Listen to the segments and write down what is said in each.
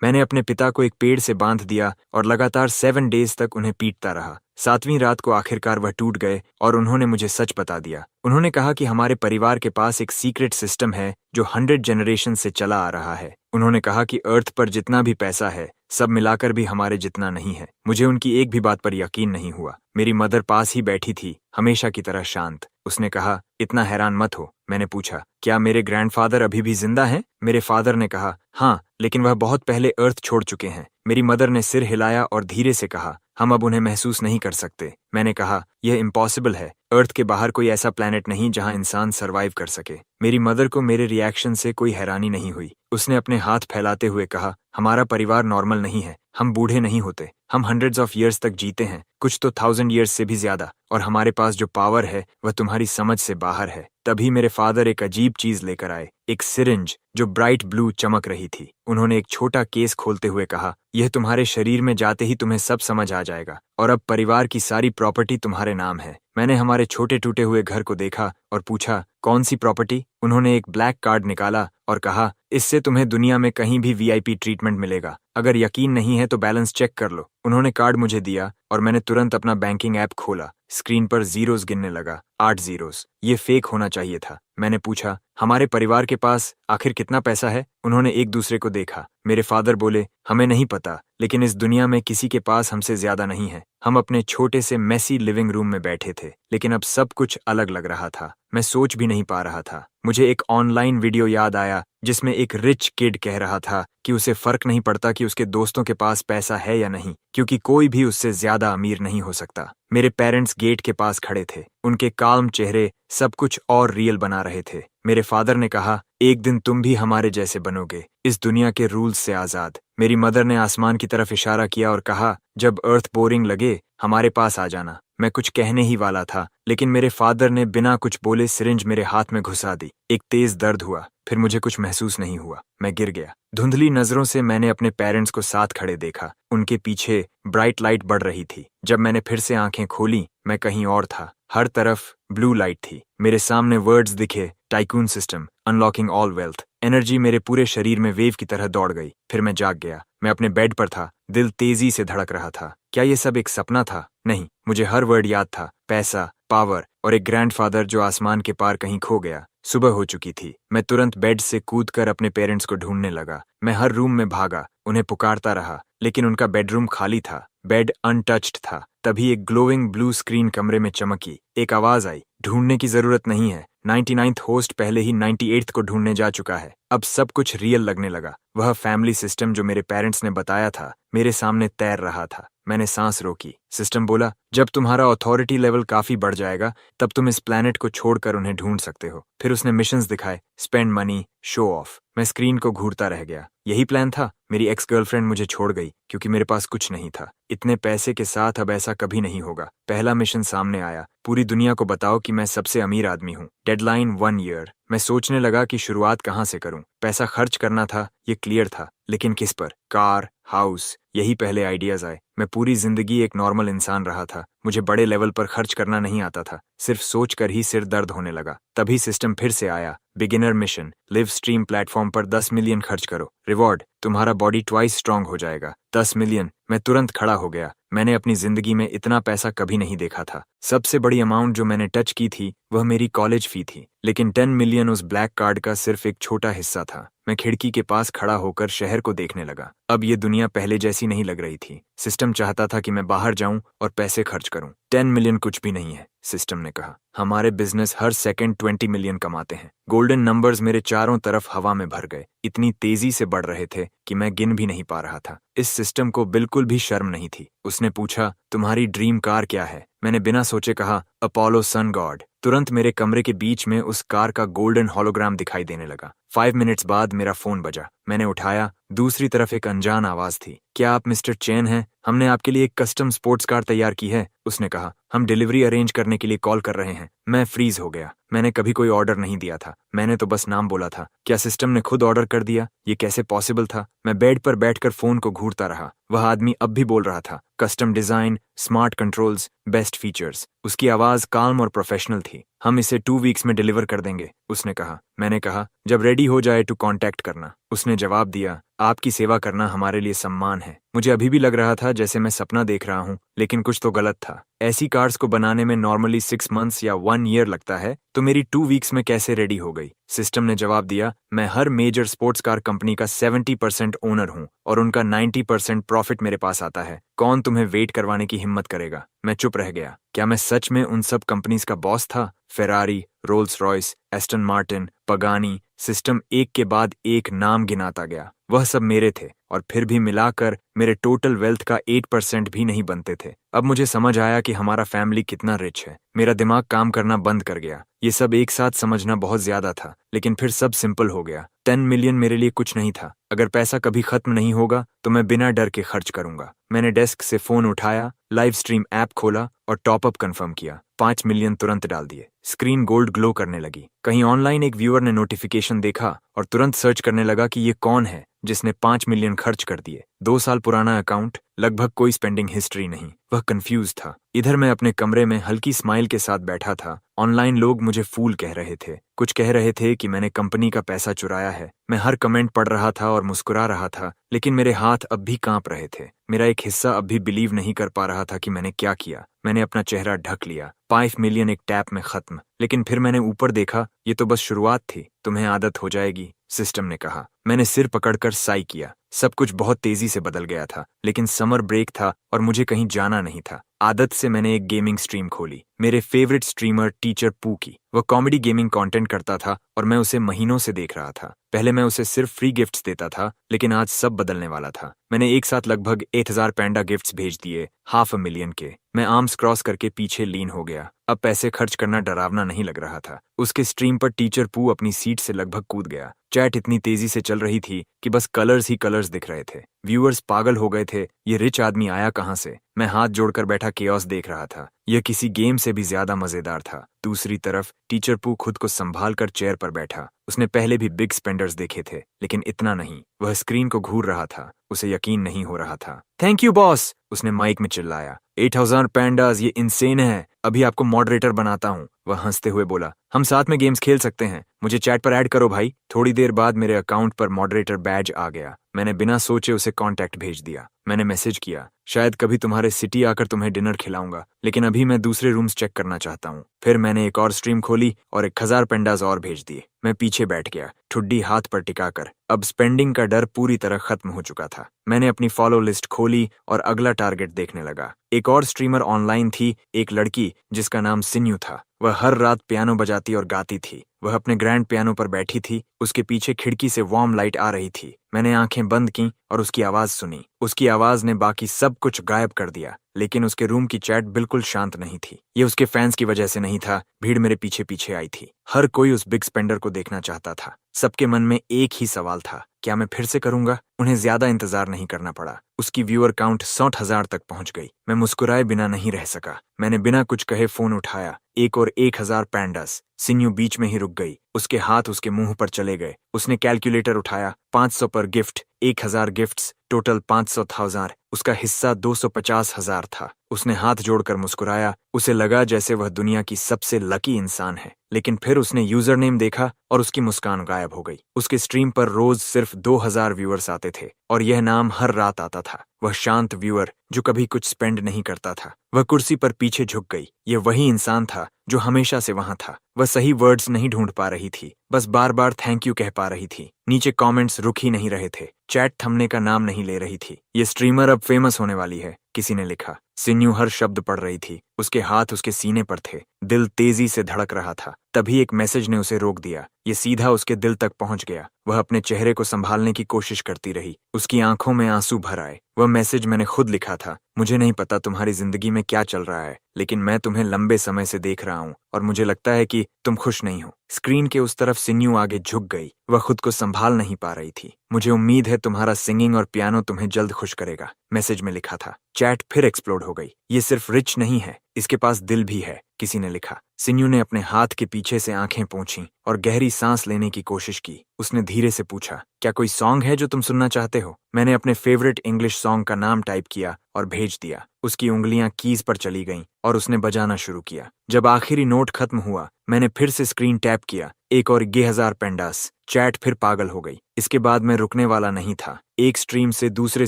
मैंने अपने पिता को एक पेड़ से बांध दिया और लगातार 7 डेज तक उन्हें पीटता रहा। 7वीं रात को आखिरकार वह टूट गए और उन्होंने मुझे सच बता दिया। उन्होंने कहा कि हमारे परिवार के पास एक सीक्रेट सिस्टम है जो 100 जनरेशन से चला आ रहा है। उन्होंने कहा कि अर्थ पर जितना भी पैसा है सब मिलाकर भी हमारे जितना नहीं है। मुझे उनकी एक भी बात पर यकीन नहीं हुआ। मेरी मदर पास ही बैठी थी, हमेशा की तरह शांत। उसने कहा, इतना हैरान मत हो। मैंने पूछा, क्या मेरे ग्रैंडफादर अभी भी जिंदा हैं? मेरे फादर ने कहा, हाँ, लेकिन वह बहुत पहले अर्थ छोड़ चुके हैं। मेरी मदर ने सिर हिलाया और धीरे से कहा, हम अब उन्हें महसूस नहीं कर सकते। मैंने कहा, यह इम्पॉसिबल है। अर्थ के बाहर कोई ऐसा प्लैनेट नहीं जहां इंसान सर्वाइव कर सके। मेरी मदर को मेरे रिएक्शन से कोई हैरानी नहीं हुई। उसने अपने हाथ फैलाते हुए कहा, हमारा परिवार नॉर्मल नहीं है। हम बूढ़े नहीं होते। हम हंड्रेड्स ऑफ ईयर्स तक जीते हैं, कुछ तो 1000 ईयर्स से भी ज्यादा। और हमारे पास जो पावर है वह तुम्हारी समझ से बाहर है। तभी मेरे फादर एक अजीब चीज लेकर आए, एक सिरिंज जो ब्राइट ब्लू चमक रही थी। उन्होंने एक छोटा केस खोलते हुए कहा, यह तुम्हारे शरीर में जाते ही तुम्हें सब समझ आ जाएगा और अब परिवार की सारी प्रॉपर्टी तुम्हारे नाम है। मैंने हमारे छोटे टूटे हुए घर को देखा और पूछा, कौन सी प्रॉपर्टी? उन्होंने एक ब्लैक कार्ड निकाला और कहा, इससे तुम्हें दुनिया में कहीं भी वीआईपी ट्रीटमेंट मिलेगा। अगर यकीन नहीं है तो बैलेंस चेक कर लो। उन्होंने कार्ड मुझे दिया और मैंने तुरंत अपना बैंकिंग ऐप खोला। स्क्रीन पर जीरोस गिनने लगा, 8 जीरोस। ये फेक होना चाहिए था। मैंने पूछा, हमारे परिवार के पास आखिर कितना पैसा है? उन्होंने एक दूसरे को देखा। मेरे फादर बोले, हमें नहीं पता, लेकिन इस दुनिया में किसी के पास हमसे ज्यादा नहीं है। हम अपने छोटे से मेसी लिविंग रूम में बैठे थे, लेकिन अब सब कुछ अलग लग रहा था। मैं सोच भी नहीं पा रहा था। मुझे एक ऑनलाइन वीडियो याद आया जिसमें एक रिच किड कह रहा था कि उसे फर्क नहीं पड़ता कि उसके दोस्तों के पास पैसा है या नहीं, क्योंकि कोई भी उससे ज्यादा अमीर नहीं हो सकता। मेरे पेरेंट्स गेट के पास खड़े थे। उनके काल्म चेहरे सब कुछ और रियल बना रहे थे। मेरे फादर ने कहा, एक दिन तुम भी हमारे जैसे बनोगे, इस दुनिया के रूल्स से आजाद। मेरी मदर ने आसमान की तरफ इशारा किया और कहा, जब अर्थ बोरिंग लगे हमारे पास आ जाना। मैं कुछ कहने ही वाला था, लेकिन मेरे फादर ने बिना कुछ बोले सिरिंज मेरे हाथ में घुसा दी। एक तेज दर्द हुआ, फिर मुझे कुछ महसूस नहीं हुआ। मैं गिर गया। धुंधली नजरों से मैंने अपने पेरेंट्स को साथ खड़े देखा। उनके पीछे ब्राइट लाइट बढ़ रही थी। जब मैंने फिर से आंखें खोली, मैं कहीं और था। हर तरफ ब्लू लाइट थी। मेरे सामने वर्ड्स दिखे, tycoon system, unlocking all wealth. Energy मेरे पूरे शरीर में वेव की तरह दौड़ गई। फिर मैं जाग गया। मैं अपने बेड पर था। दिल तेजी से धड़क रहा था। क्या ये सब एक सपना था? नहीं, मुझे हर वर्ड याद था। पैसा, पावर और एक ग्रैंडफादर जो आसमान के पार कहीं खो गया। सुबह हो चुकी थी। मैं तुरंत बेड से कूदकर अपने पेरेंट्स को ढूंढने लगा। मैं हर रूम में भागा, उन्हें पुकारता रहा, लेकिन उनका बेडरूम खाली था। बेड अनटच्ड था। तभी एक ग्लोइंग ब्लू स्क्रीन कमरे में चमकी। एक आवाज आई, ढूंढने की जरूरत नहीं है। 99th होस्ट पहले ही 98th को ढूंढने जा चुका है। अब सब कुछ रियल लगने लगा। वह फैमिली सिस्टम जो मेरे पेरेंट्स ने बताया था मेरे सामने तैर रहा था। मैंने सांस रोकी। सिस्टम बोला, जब तुम्हारा अथॉरिटी लेवल काफी बढ़ जाएगा तब तुम इस प्लैनेट को छोड़कर उन्हें ढूंढ सकते हो। फिर उसने मिशंस दिखाए, स्पेंड मनी, शो ऑफ। मैं स्क्रीन को घूरता रह गया। यही प्लान था। मेरी एक्स गर्लफ्रेंड मुझे छोड़ गई क्योंकि मेरे पास कुछ नहीं था। इतने पैसे के साथ अब ऐसा कभी नहीं होगा। पहला मिशन सामने आया, पूरी दुनिया को बताओ कि मैं सबसे अमीर आदमी हूँ। Deadline 1 year. मैं सोचने लगा कि शुरुआत कहाँ से करूं। पैसा खर्च करना था, ये क्लियर था, लेकिन किस पर? कार, हाउस, यही पहले आइडियाज आए। मैं पूरी जिंदगी एक नॉर्मल इंसान रहा था। मुझे बड़े लेवल पर खर्च करना नहीं आता था। सिर्फ सोचकर ही सिर दर्द होने लगा। तभी सिस्टम फिर से आया, beginner mission, live stream platform पर 10 मिलियन खर्च करो। रिवॉर्ड, तुम्हारा बॉडी ट्वाइस स्ट्रांग हो जाएगा। 10 मिलियन। मैं तुरंत खड़ा हो गया। मैंने अपनी जिंदगी में इतना पैसा कभी नहीं देखा था। सबसे बड़ी अमाउंट जो मैंने टच की थी वह मेरी कॉलेज फी थी, लेकिन 10 मिलियन उस ब्लैक कार्ड का सिर्फ एक छोटा हिस्सा था। मैं खिड़की के पास खड़ा होकर शहर को देखने लगा। अब ये दुनिया पहले जैसी नहीं लग रही थी। सिस्टम चाहता था कि मैं बाहर जाऊं और पैसे खर्च करूं। 10 मिलियन कुछ भी नहीं है, सिस्टम ने कहा। हमारे बिजनेस हर सेकंड 20 मिलियन कमाते हैं। गोल्डन नंबर्स मेरे चारों तरफ हवा में भर गए। इतनी तेजी से बढ़ रहे थे कि मैं गिन भी नहीं पा रहा था। इस सिस्टम को बिल्कुल भी शर्म नहीं थी। उसने पूछा, तुम्हारी ड्रीम कार क्या है? मैंने बिना सोचे कहा, अपोलो सन गॉड। तुरंत मेरे कमरे के बीच में उस कार का गोल्डन होलोग्राम दिखाई देने लगा। 5 मिनट्स बाद मेरा फोन बजा। मैंने उठाया। दूसरी तरफ एक अनजान आवाज थी। क्या आप मिस्टर चैन हैं? हमने आपके लिए एक कस्टम स्पोर्ट्स कार तैयार की है, उसने कहा। हम डिलीवरी अरेंज करने के लिए कॉल कर रहे हैं। मैं फ्रीज हो गया। मैंने कभी कोई ऑर्डर नहीं दिया था। मैंने तो बस नाम बोला था। क्या सिस्टम ने खुद ऑर्डर कर दिया? ये कैसे पॉसिबल था? मैं बेड पर बैठकर फोन को घूरता रहा। वह आदमी अब भी बोल रहा था, custom design, smart controls, best features. उसकी आवाज काल्म और प्रोफेशनल थी। हम इसे 2 वीक्स में डिलीवर कर देंगे, उसने कहा। मैंने कहा, जब रेडी हो जाए तो कांटेक्ट करना। उसने जवाब दिया, आपकी सेवा करना हमारे लिए सम्मान है। मुझे अभी भी लग रहा था जैसे मैं सपना देख रहा हूँ, लेकिन कुछ तो गलत था। ऐसी कार्स को बनाने में नॉर्मली 6 मंथ्स या 1 ईयर लगता है, तो मेरी 2 वीक्स में कैसे रेडी हो गई? सिस्टम ने जवाब दिया, मैं हर मेजर स्पोर्ट्स कार कंपनी का 70% ओनर हूँ और उनका 90% प्रॉफिट मेरे पास आता है। कौन तुम्हें वेट करवाने की हिम्मत करेगा? मैं चुप रह गया। क्या मैं सच में उन सब कंपनीज का बॉस था? Ferrari, Rolls Royce, Aston Martin, Pagani, system एक के बाद एक नाम गिनाता गया। वह सब मेरे थे और फिर भी मिलाकर मेरे टोटल वेल्थ का 8% भी नहीं बनते थे। अब मुझे समझ आया कि हमारा फैमिली कितना रिच है। मेरा दिमाग काम करना बंद कर गया। ये सब एक साथ समझना बहुत ज्यादा था, लेकिन फिर सब सिंपल हो गया। 10 मिलियन मेरे लिए कुछ नहीं था। अगर पैसा कभी खत्म नहीं होगा तो मैं बिना डर के खर्च करूंगा। मैंने डेस्क से फोन उठाया, लाइव स्ट्रीम ऐप खोला और टॉपअप कंफर्म किया। 5 मिलियन तुरंत डाल दिए। स्क्रीन गोल्ड ग्लो करने लगी। कहीं ऑनलाइन एक व्यूअर ने नोटिफिकेशन देखा और तुरंत सर्च करने लगा कि ये कौन है जिसने 5 मिलियन खर्च कर दिए। 2 साल पुराना अकाउंट, लगभग कोई स्पेंडिंग हिस्ट्री नहीं। वह कंफ्यूज था। इधर मैं अपने कमरे में हल्की स्माइल के साथ बैठा था। ऑनलाइन लोग मुझे फूल कह रहे थे। कुछ कह रहे थे कि मैंने कंपनी का पैसा चुराया है। मैं हर कमेंट पढ़ रहा था और मुस्कुरा रहा था, लेकिन मेरे हाथ अब भी कांप रहे थे। मेरा एक हिस्सा अब भी बिलीव नहीं कर पा रहा था कि मैंने क्या किया। मैंने अपना चेहरा ढक लिया। 5 मिलियन एक टैप में खत्म। लेकिन फिर मैंने ऊपर देखा, ये तो बस शुरुआत थी। तुम्हें आदत हो जाएगी, सिस्टम ने कहा। मैंने सिर पकड़कर साई किया। सब कुछ बहुत तेजी से बदल गया था, लेकिन समर ब्रेक था और मुझे कहीं जाना नहीं था। आदत से मैंने एक गेमिंग स्ट्रीम खोली। मेरे फेवरेट स्ट्रीमर टीचर पू की। वह कॉमेडी गेमिंग कंटेंट करता था और मैं उसे महीनों से देख रहा था। पहले मैं उसे सिर्फ फ्री गिफ्ट्स देता था, लेकिन आज सब बदलने वाला था। मैंने एक साथ लगभग 8000 पैंडा गिफ्ट्स भेज दिए, 500,000 के। मैं आर्म्स क्रॉस करके पीछे लीन हो गया। अब पैसे खर्च करना डरावना नहीं लग रहा था। उसके स्ट्रीम पर टीचर पू अपनी सीट से लगभग कूद गया। चैट इतनी तेजी से चल रही थी कि बस कलर्स ही कलर्स दिख रहे थे। व्यूअर्स पागल हो गए थे। ये रिच आदमी आया कहाँ से? मैं हाथ जोड़कर बैठा केओस देख रहा था। यह किसी गेम से भी ज्यादा मजेदार था। दूसरी तरफ टीचर पू खुद को संभाल कर चेयर पर बैठा। उसने पहले भी बिग स्पेंडर्स देखे थे, लेकिन इतना नहीं। वह स्क्रीन को घूर रहा था। उसे यकीन नहीं हो रहा था। थैंक यू बॉस, उसने माइक में चिल्लाया। 8000 पैंडास, ये इंसेन है। अभी आपको मॉडरेटर बनाता हूँ। वह हंसते हुए बोला, हम साथ में गेम्स खेल सकते हैं। मुझे चैट पर ऐड करो भाई। थोड़ी देर बाद मेरे अकाउंट पर मॉडरेटर बैज आ गया। मैंने बिना सोचे उसे कांटेक्ट भेज दिया। मैंने मैसेज किया, शायद कभी तुम्हारे सिटी आकर तुम्हें डिनर खिलाऊंगा, लेकिन अभी मैं दूसरे रूम्स चेक करना चाहता हूँ। फिर मैंने एक और स्ट्रीम खोली और 1000 पेंडास और भेज दिए। मैं पीछे बैठ गया, ठुड्डी हाथ पर टिकाकर। अब स्पेंडिंग का डर पूरी तरह खत्म हो चुका था। मैंने अपनी फॉलो लिस्ट खोली और अगला टारगेट देखने लगा। एक और स्ट्रीमर ऑनलाइन थी, एक लड़की जिसका नाम सिन्यू था। वह हर रात पियानो बजाती और गाती थी। वह अपने ग्रैंड पियानो पर बैठी थी। उसके पीछे खिड़की से वार्म लाइट आ रही थी। मैंने आंखें बंद की और उसकी आवाज सुनी। उसकी आवाज ने बाकी सब कुछ गायब कर दिया, लेकिन उसके रूम की चैट बिल्कुल शांत नहीं थी। ये उसके फैंस की वजह से नहीं था। भीड़ मेरे पीछे पीछे आई थी। हर कोई उस बिग स्पेंडर को देखना चाहता था। सबके मन में एक ही सवाल था, क्या मैं फिर से करूंगा? उन्हें ज्यादा इंतजार नहीं करना पड़ा। उसकी व्यूअर काउंट 60,000 तक पहुंच गई। मैं मुस्कुराए बिना नहीं रह सका। मैंने बिना कुछ कहे फोन उठाया। एक और 1000 पैंडास। सिन्यू बीच में ही रुक गई। उसके हाथ उसके मुंह पर चले गए। उसने कैलकुलेटर उठाया। 500 पर गिफ्ट, 1000 गिफ्ट्स, टोटल 500,000। उसका हिस्सा 250,000 था। उसने हाथ जोड़कर मुस्कुराया। उसे लगा जैसे वह दुनिया की सबसे लकी इंसान है। लेकिन फिर उसने यूजर नेम देखा और उसकी मुस्कान गायब हो गई। उसके स्ट्रीम पर रोज सिर्फ 2000 व्यूअर्स आते थे और यह नाम हर रात आता था। वह शांत व्यूअर जो कभी कुछ स्पेंड नहीं करता था। वह कुर्सी पर पीछे झुक गई। यह वही इंसान था जो हमेशा से वहां था। वह सही वर्ड्स नहीं ढूंढ पा रही थी, बस बार बार थैंक यू कह पा रही थी। नीचे कमेंट्स रुक ही नहीं रहे थे। चैट थमने का नाम नहीं ले रही थी। ये स्ट्रीमर अब फेमस होने वाली है, किसी ने लिखा। सिन्यू हर शब्द पढ़ रही थी। उसके हाथ उसके सीने पर थे। दिल तेजी से धड़क रहा था। तभी एक मैसेज ने उसे रोक दिया। ये सीधा उसके दिल तक पहुंच गया। वह अपने चेहरे को संभालने की कोशिश करती रही। उसकी आंखों में आंसू भर आए। वह मैसेज मैंने खुद लिखा था। मुझे नहीं पता तुम्हारी जिंदगी में क्या चल रहा है, लेकिन मैं तुम्हें लंबे समय से देख रहा हूँ और मुझे लगता है कि तुम खुश नहीं हो। स्क्रीन के उस तरफ सिन्यू आगे झुक गई। वह खुद को संभाल नहीं पा रही थी। मुझे उम्मीद है तुम्हारा सिंगिंग और पियानो तुम्हें जल्द खुश करेगा, मैसेज में लिखा था। चैट फिर एक्सप्लोड हो गई। ये सिर्फ रिच नहीं है, इसके पास दिल भी है, किसी ने लिखा। सिन्यू ने अपने हाथ के पीछे से आंखें पोंछी और गहरी सांस लेने की कोशिश की। उसने धीरे से पूछा, क्या कोई सॉन्ग है जो तुम सुनना चाहते हो? मैंने अपने फेवरेट इंग्लिश सॉन्ग का नाम टाइप किया और भेज दिया। उसकी उंगलियां कीज पर चली गईं और उसने बजाना शुरू किया। जब आखिरी नोट खत्म हुआ, मैंने फिर से स्क्रीन टैप किया। एक और 1000 पेंडास। चैट फिर पागल हो गई। इसके बाद मैं रुकने वाला नहीं था। एक स्ट्रीम से दूसरे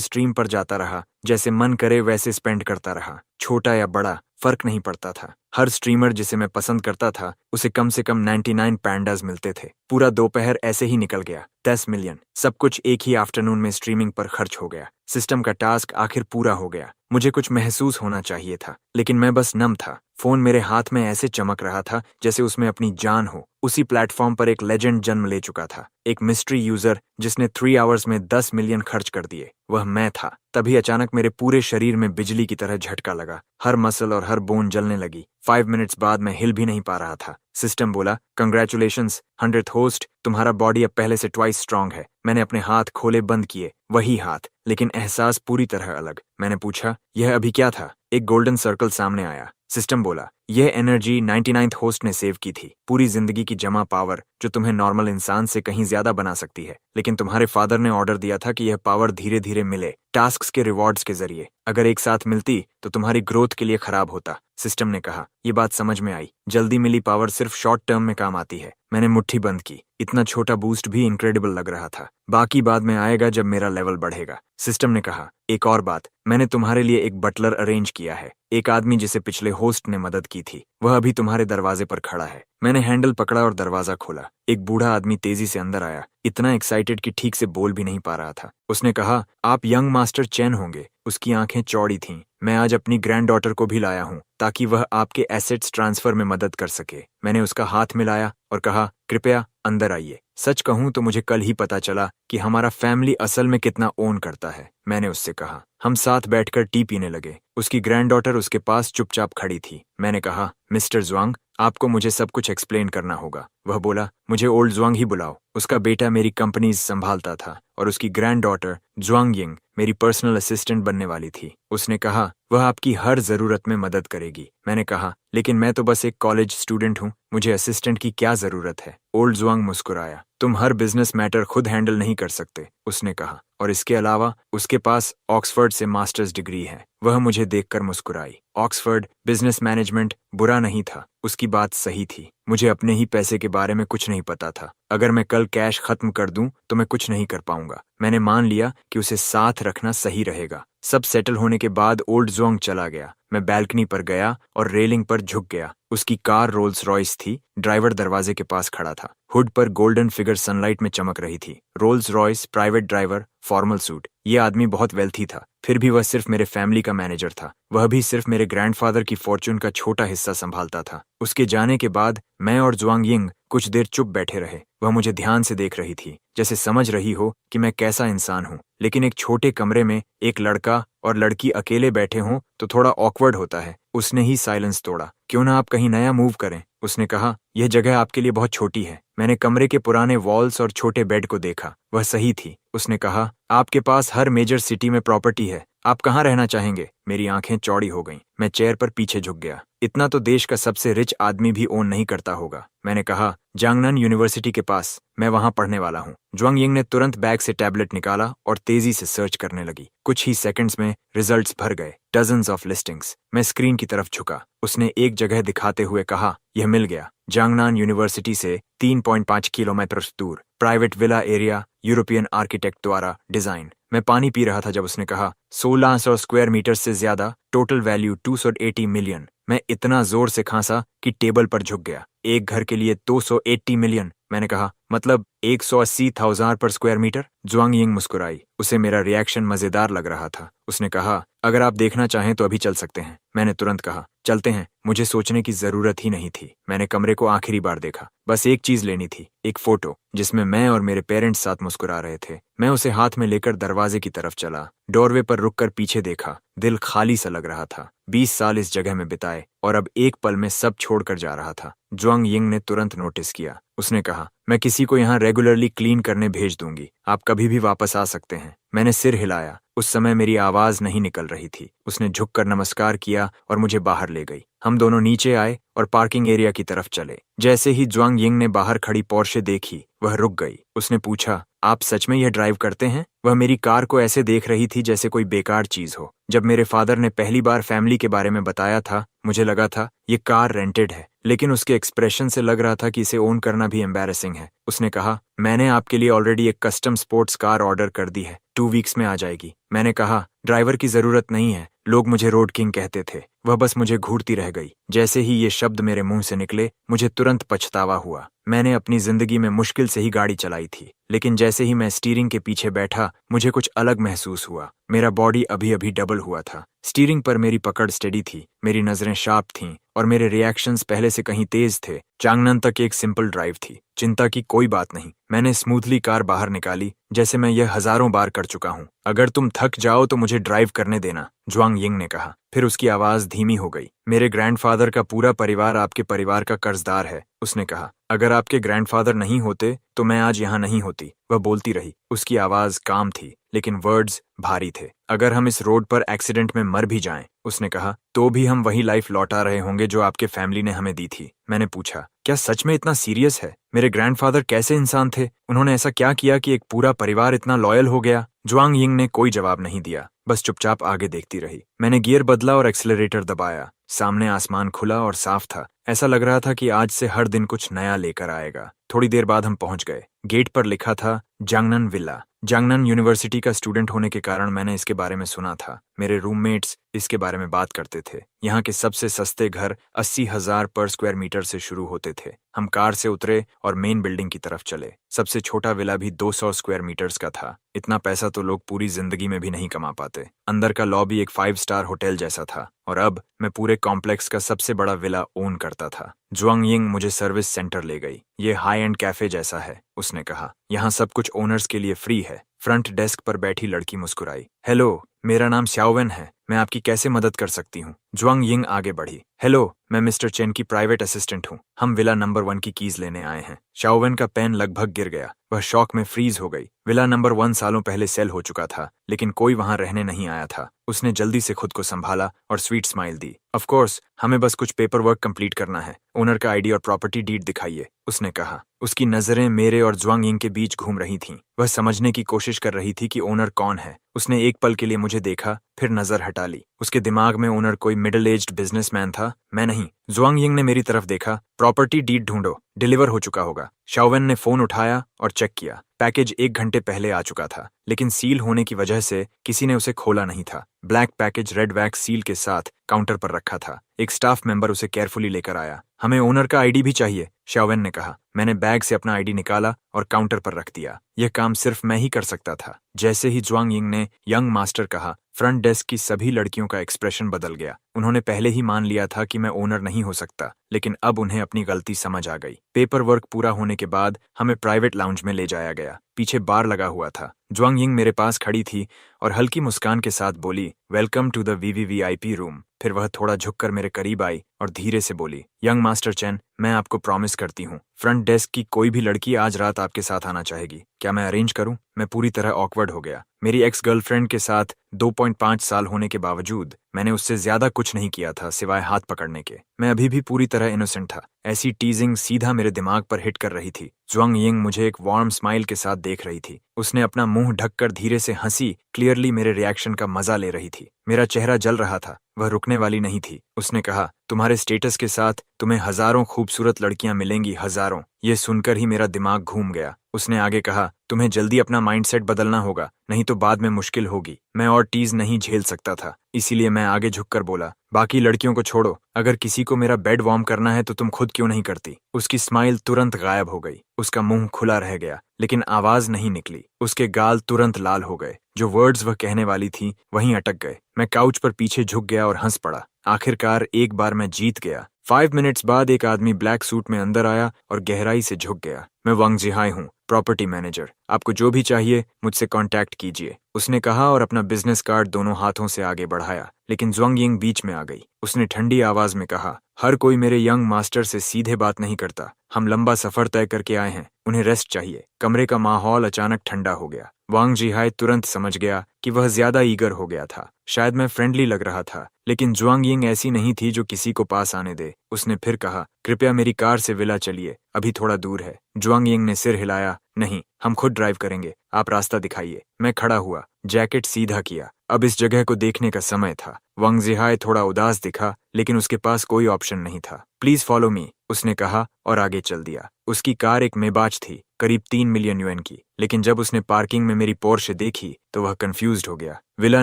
स्ट्रीम पर जाता रहा, जैसे मन करे वैसे स्पेंड करता रहा। छोटा या बड़ा फर्क नहीं पड़ता था। हर स्ट्रीमर जिसे मैं पसंद करता था उसे कम से कम 99 पैंडास मिलते थे। पूरा दोपहर ऐसे ही निकल गया। 10 मिलियन, सब कुछ एक ही आफ्टरनून में स्ट्रीमिंग पर खर्च हो गया। सिस्टम का टास्क आखिर पूरा हो गया। मुझे कुछ महसूस होना चाहिए था, लेकिन मैं बस नम था। फोन मेरे हाथ में ऐसे चमक रहा था जैसे उसमें अपनी जान हो। उसी प्लेटफॉर्म पर एक लेजेंड जन्म ले चुका था, एक मिस्ट्री यूजर जिसने 3 आवर्स में 10 मिलियन खर्च कर दिए। वह मैं था। तभी अचानक मेरे पूरे शरीर में बिजली की तरह झटका लगा। हर मसल और हर बोन जलने लगी। 5 मिनट्स बाद मैं हिल भी नहीं पा रहा था। सिस्टम बोला, कंग्रेचुलेशंस 100th होस्ट, तुम्हारा बॉडी अब पहले से ट्वाइस स्ट्रांग है। मैंने अपने हाथ खोले बंद किए, वही हाथ, लेकिन एहसास पूरी तरह अलग। मैंने पूछा, यह अभी क्या था? एक गोल्डन सर्कल सामने आया। सिस्टम बोला, यह एनर्जी 99th होस्ट ने सेव की थी। पूरी जिंदगी की जमा पावर जो तुम्हें नॉर्मल इंसान से कहीं ज्यादा बना सकती है। लेकिन तुम्हारे फादर ने ऑर्डर दिया था कि यह पावर धीरे धीरे मिले, टास्क्स के रिवॉर्ड्स के जरिए। अगर एक साथ मिलती तो तुम्हारी ग्रोथ के लिए खराब होता। सिस्टम ने कहा, ये बात समझ में आई। जल्दी मिली पावर सिर्फ शॉर्ट टर्म में काम आती है। मैंने मुट्ठी बंद की। इतना छोटा बूस्ट भी इनक्रेडिबल लग रहा था। बाकी बाद में आएगा जब मेरा लेवल बढ़ेगा। सिस्टम ने कहा, एक और बात, मैंने तुम्हारे लिए एक बटलर अरेंज किया है। एक आदमी जिसे पिछले होस्ट ने मदद की थी, वह अभी तुम्हारे दरवाजे पर खड़ा है। मैंने हैंडल पकड़ा और दरवाजा खोला। एक बूढ़ा आदमी तेजी से अंदर आया, इतना एक्साइटेड कि ठीक से बोल भी नहीं पा रहा था। उसने कहा, आप यंग मास्टर चैन होंगे। उसकी आंखें चौड़ी थीं। मैं आज अपनी ग्रैंड डॉटर को भी लाया हूँ ताकि वह आपके एसेट्स ट्रांसफर में मदद कर सके। मैंने उसका हाथ मिलाया और कहा, कृपया अंदर आइए। सच कहूं तो मुझे कल ही पता चला कि हमारा फैमिली असल में कितना ओन करता है। मैंने उससे कहा। हम साथ बैठकर टी पीने लगे। उसकी ग्रैंड डॉटर उसके पास चुपचाप खड़ी थी। मैंने कहा, मिस्टर ज्वांग, आपको मुझे सब कुछ एक्सप्लेन करना होगा। वह बोला, मुझे ओल्ड ज्वांग ही बुलाओ। उसका बेटा मेरी कंपनीज संभालता था और उसकी ग्रैंड डॉटर ज्वांग यिंग मेरी पर्सनल असिस्टेंट बनने वाली थी। उसने कहा, वह आपकी हर जरूरत में मदद करेगी। मैंने कहा, लेकिन मैं तो बस एक कॉलेज स्टूडेंट हूँ, मुझे असिस्टेंट की क्या जरूरत है? ओल्ड ज्वांग मुस्कुराया। तुम हर बिजनेस मैटर खुद हैंडल नहीं कर सकते, उसने कहा, और इसके अलावा उसके पास ऑक्सफोर्ड से मास्टर्स डिग्री है। वह मुझे देखकर मुस्कुराई। ऑक्सफोर्ड बिजनेस मैनेजमेंट बुरा नहीं था, उसकी बात सही थी। मुझे अपने ही पैसे के बारे में कुछ नहीं पता था। अगर मैं कल कैश खत्म कर दूं तो मैं कुछ नहीं कर पाऊंगा। मैंने मान लिया कि उसे साथ रखना सही रहेगा। सब सेटल होने के बाद ओल्ड ज्वांग चला गया। मैं बैल्कनी पर गया और रेलिंग पर झुक गया। उसकी कार रोल्स रॉयस थी। ड्राइवर दरवाजे के पास खड़ा था। हुड पर गोल्डन फिगर सनलाइट में चमक रही थी। Rolls Royce, private driver, formal suit. ये आदमी बहुत वेल्थी था, फिर भी वह सिर्फ मेरे फैमिली का मैनेजर था। वह भी सिर्फ मेरे ग्रैंडफादर की फॉर्च्यून का छोटा हिस्सा संभालता था। उसके जाने के बाद मैं और ज्वांग यिंग कुछ देर चुप बैठे रहे। वह मुझे ध्यान से देख रही थी, जैसे समझ रही हो कि मैं कैसा इंसान हूँ। लेकिन एक छोटे कमरे में एक लड़का और लड़की अकेले बैठे हों तो थोड़ा ऑकवर्ड होता है। उसने ही साइलेंस तोड़ा। क्यों ना आप कहीं नया मूव करें? उसने कहा, यह जगह आपके लिए बहुत छोटी है। मैंने कमरे के पुराने वॉल्स और छोटे बेड को देखा। वह सही थी। उसने कहा, आपके पास हर मेजर सिटी में प्रॉपर्टी है, आप कहाँ रहना चाहेंगे? मेरी आंखें चौड़ी हो गईं। मैं चेयर पर पीछे झुक गया। इतना तो देश का सबसे रिच आदमी भी ओन नहीं करता होगा। मैंने कहा, जांगनन यूनिवर्सिटी के पास, मैं वहां पढ़ने वाला हूँ। ज्वांग यिंग ने तुरंत बैग से टैबलेट निकाला और तेजी से सर्च करने लगी। कुछ ही सेकंड्स में रिजल्ट्स भर गए, डजन्स ऑफ लिस्टिंग्स। मैं स्क्रीन की तरफ झुका। उसने एक जगह दिखाते हुए कहा, यह मिल गया, जांगनान यूनिवर्सिटी से 3.5 किलोमीटर दूर, private villa area, European architect द्वारा डिजाइन। मैं पानी पी रहा था जब उसने कहा, 1600 स्क्वायर मीटर से ज्यादा, टोटल वैल्यू 280 मिलियन। मैं इतना जोर से खांसा कि टेबल पर झुक गया। एक घर के लिए 280 मिलियन? मैंने कहा, मतलब 180,000 पर स्क्वायर मीटर? ज्वांग यिंग मुस्कुराई। उसे मेरा रिएक्शन मजेदार लग रहा था। उसने कहा, अगर आप देखना चाहें तो अभी चल सकते हैं। मैंने तुरंत कहा, चलते हैं। मुझे सोचने की जरूरत ही नहीं थी। मैंने कमरे को आखिरी बार देखा। बस एक चीज लेनी थी, एक फोटो जिसमें मैं और मेरे पेरेंट्स साथ मुस्कुरा रहे थे। मैं उसे हाथ में लेकर दरवाजे की तरफ चला। डोरवे पर रुककर पीछे देखा। दिल खाली सा लग रहा था। 20 साल इस जगह में बिताए और अब एक पल में सब छोड़कर जा रहा था। ज्वांग यिंग ने तुरंत नोटिस किया। उसने कहा, मैं किसी को यहाँ रेगुलरली क्लीन करने भेज दूंगी, आप कभी भी वापस आ सकते हैं। मैंने सिर हिलाया। उस समय मेरी आवाज नहीं निकल रही थी। उसने झुककर नमस्कार किया और मुझे बाहर ले गई। हम दोनों नीचे आए और पार्किंग एरिया की तरफ चले। जैसे ही ज्वांग यिंग ने बाहर खड़ी पोर्शे देखी, वह रुक गई। उसने पूछा, आप सच में यह ड्राइव करते हैं? वह मेरी कार को ऐसे देख रही थी जैसे कोई बेकार चीज हो। जब मेरे फादर ने पहली बार फैमिली के बारे में बताया था, मुझे लगा था ये कार रेंटेड है, लेकिन उसके एक्सप्रेशन से लग रहा था कि इसे ओन करना भी एम्बैरेसिंग है। उसने कहा, मैंने आपके लिए ऑलरेडी एक कस्टम स्पोर्ट्स कार ऑर्डर कर दी है, 2 वीक्स में आ जाएगी। मैंने कहा, ड्राइवर की जरूरत नहीं है, लोग मुझे रोड किंग कहते थे। वह बस मुझे घूरती रह गई। जैसे ही ये शब्द मेरे मुंह से निकले, मुझे तुरंत पछतावा हुआ। मैंने अपनी जिंदगी में मुश्किल से ही गाड़ी चलाई थी, लेकिन जैसे ही मैं स्टीयरिंग के पीछे बैठा, मुझे कुछ अलग महसूस हुआ। मेरा बॉडी अभी अभी डबल हुआ था। स्टीयरिंग पर मेरी पकड़ स्टेडी थी, मेरी नजरें शार्प थीं और मेरे रिएक्शंस पहले से कहीं तेज थे। चांगनन तक एक सिंपल ड्राइव थी, चिंता की कोई बात नहीं। मैंने स्मूथली कार बाहर निकाली, जैसे मैं यह हजारों बार कर चुका हूँ। अगर तुम थक जाओ तो मुझे ड्राइव करने देना, ज्वांग यिंग ने कहा। फिर उसकी आवाज धीमी हो गई। मेरे ग्रैंडफादर का पूरा परिवार आपके परिवार का कर्जदार है, उसने कहा। अगर आपके ग्रैंडफादर नहीं होते तो मैं आज यहाँ नहीं होती। वह बोलती रही। उसकी आवाज काम थी, लेकिन वर्ड्स भारी थे। अगर हम इस रोड पर एक्सीडेंट में मर भी जाएं, उसने कहा, तो भी हम वही लाइफ लौटा रहे होंगे जो आपके फैमिली ने हमें दी थी। मैंने पूछा, क्या सच में इतना सीरियस है? मेरे ग्रैंडफादर कैसे इंसान थे? उन्होंने ऐसा क्या किया कि एक पूरा परिवार इतना लॉयल हो गया? ज्वांग यिंग ने कोई जवाब नहीं दिया, बस चुपचाप आगे देखती रही। मैंने गियर बदला और एक्सीलरेटर दबाया। सामने आसमान खुला और साफ था। ऐसा लग रहा था कि आज से हर दिन कुछ नया लेकर आएगा। थोड़ी देर बाद हम पहुंच गए। गेट पर लिखा था जांगनन विला। जांगनन यूनिवर्सिटी का स्टूडेंट होने के कारण मैंने इसके बारे में सुना था। मेरे रूममेट्स इसके बारे में बात करते थे। यहाँ के सबसे सस्ते घर 80,000 पर स्क्वायर मीटर से शुरू होते थे। हम कार से उतरे और मेन बिल्डिंग की तरफ चले। सबसे छोटा विला भी 200 स्क्वायर मीटर्स का था। इतना पैसा तो लोग पूरी जिंदगी में भी नहीं कमा पाते। अंदर का लॉबी एक 5 स्टार होटल जैसा था और अब मैं पूरे कॉम्प्लेक्स का सबसे बड़ा विला ओन करता था। ज्वांग यिंग मुझे सर्विस सेंटर ले गई। ये हाई एंड कैफे जैसा है, उसने कहा। यहाँ सब कुछ ओनर्स के लिए फ्री है। फ्रंट डेस्क पर बैठी लड़की मुस्कुराई। हेलो, मेरा नाम श्याओवेन है, मैं आपकी कैसे मदद कर सकती हूँ? ज्वांग यिंग आगे बढ़ी। हेलो, मैं मिस्टर चेन की प्राइवेट असिस्टेंट हूँ। हम विला नंबर 1 की कीज लेने आए हैं। श्याओवेन का पेन लगभग गिर गया। वह शॉक में फ्रीज हो गई। विला नंबर 1 सालों पहले सेल हो चुका था, लेकिन कोई वहां रहने नहीं आया था। उसने जल्दी से खुद को संभाला और sweet smile the. Of course, हमें बस कुछ पेपर वर्क कंप्लीट करना है। ओनर का आईडी और प्रॉपर्टी डीड दिखाइए, उसने कहा। उसकी नजरें मेरे और ज्वांग यिंग के बीच घूम रही थीं। वह समझने की कोशिश कर रही थी कि ओनर कौन है। उसने एक पल के लिए मुझे देखा, फिर नजर हटा ली। उसके दिमाग में ओनर कोई मिडिल एज्ड बिजनेसमैन था, मैं नहीं। ज्वांग यिंग ने मेरी तरफ देखा। प्रॉपर्टी डीड ढूंढो, डिलीवर हो चुका होगा। शाओवेन ने फोन उठाया और चेक किया। पैकेज 1 घंटे पहले आ चुका था, लेकिन सील होने की वजह से किसी ने उसे खोला नहीं था। Black package red wax seal के साथ काउंटर पर रखा था। एक स्टाफ मेंबर उसे केयरफुली लेकर आया। हमें ओनर का आईडी भी चाहिए, शाओवेन ने कहा। मैंने बैग से अपना आईडी निकाला और काउंटर पर रख दिया। यह काम सिर्फ मैं ही कर सकता था। जैसे ही ज्वांग यिंग ने यंग मास्टर कहा, फ्रंट डेस्क की सभी लड़कियों का एक्सप्रेशन बदल गया। उन्होंने पहले ही मान लिया था कि मैं ओनर नहीं हो सकता, लेकिन अब उन्हें अपनी गलती समझ आ गई। पेपर वर्क पूरा होने के बाद हमें प्राइवेट लाउंज में ले जाया गया। पीछे बार लगा हुआ था। ज्वांग यिंग मेरे पास खड़ी थी और हल्की मुस्कान के साथ बोली, वेलकम टू द वीवीवीआईपी रूम। फिर वह थोड़ा झुककर मेरे करीब आई और धीरे से बोली, यंग मास्टर चेन, मैं आपको प्रॉमिस करती हूँ, फ्रंट डेस्क की कोई भी लड़की आज रात आपके साथ आना चाहेगी। क्या मैं अरेंज करूं? मैं पूरी तरह ऑकवर्ड हो गया। मेरी एक्स गर्लफ्रेंड के साथ 2.5 साल होने के बावजूद मैंने उससे ज्यादा कुछ नहीं किया था सिवाय हाथ पकड़ने के। मैं अभी भी पूरी तरह इनोसेंट था। ऐसी टीजिंग सीधा मेरे दिमाग पर हिट कर रही थी। ज्वांग यिंग मुझे एक वार्म स्माइल के साथ देख रही थी। उसने अपना मुंह ढककर धीरे से हंसी, क्लियरली मेरे रिएक्शन का मजा ले रही थी। मेरा चेहरा जल रहा था। वह रुकने वाली नहीं थी। उसने कहा, तुम्हारे स्टेटस के साथ तुम्हें हजारों खूबसूरत लड़कियां मिलेंगी, हजारों। ये सुनकर ही मेरा दिमाग घूम गया। उसने आगे कहा, तुम्हें जल्दी अपना माइंडसेट बदलना होगा, नहीं तो बाद में मुश्किल होगी। मैं और टीज नहीं झेल सकता था, इसीलिए मैं आगे झुककर बोला, बाकी लड़कियों को छोड़ो, अगर किसी को मेरा बेड वार्म करना है तो तुम खुद क्यों नहीं करती? उसकी स्माइल तुरंत गायब हो गई। उसका मुंह खुला रह गया, लेकिन आवाज नहीं निकली। उसके गाल तुरंत लाल हो गए। जो वर्ड्स वह कहने वाली थी वहीं अटक गए। मैं काउच पर पीछे झुक गया और हंस पड़ा। आखिरकार एक बार मैं जीत गया। 5 मिनट्स बाद एक आदमी ब्लैक सूट में अंदर आया और गहराई से झुक गया। मैं वांग जिहाई हूँ, प्रॉपर्टी मैनेजर। आपको जो भी चाहिए मुझसे कांटेक्ट कीजिए, उसने कहा और अपना बिजनेस कार्ड दोनों हाथों से आगे बढ़ाया। लेकिन ज्वांग यिंग बीच में आ गई। उसने ठंडी आवाज में कहा, हर कोई मेरे यंग मास्टर से सीधे बात नहीं करता। हम लंबा सफर तय करके आए हैं, उन्हें रेस्ट चाहिए। कमरे का माहौल अचानक ठंडा हो गया। वांग जिहाई तुरंत समझ गया कि वह ज्यादा ईगर हो गया था। शायद मैं फ्रेंडली लग रहा था, लेकिन ज्वांग यिंग ऐसी नहीं थी जो किसी को पास आने दे। उसने फिर कहा, कृपया मेरी कार से विला चलिए, अभी थोड़ा दूर है। ज्वांग यिंग ने सिर हिलाया, नहीं, हम खुद ड्राइव करेंगे, आप रास्ता दिखाइए। मैं खड़ा हुआ, जैकेट सीधा किया। अब इस जगह को देखने का समय था। वांग जिहाई थोड़ा उदास दिखा, लेकिन उसके पास कोई ऑप्शन नहीं था। प्लीज फॉलो मी, उसने कहा और आगे चल दिया। उसकी कार एक मेबाच थी, करीब 3 मिलियन युएन की, लेकिन जब उसने पार्किंग में मेरी पोर्शे देखी तो वह कंफ्यूज्ड हो गया। विला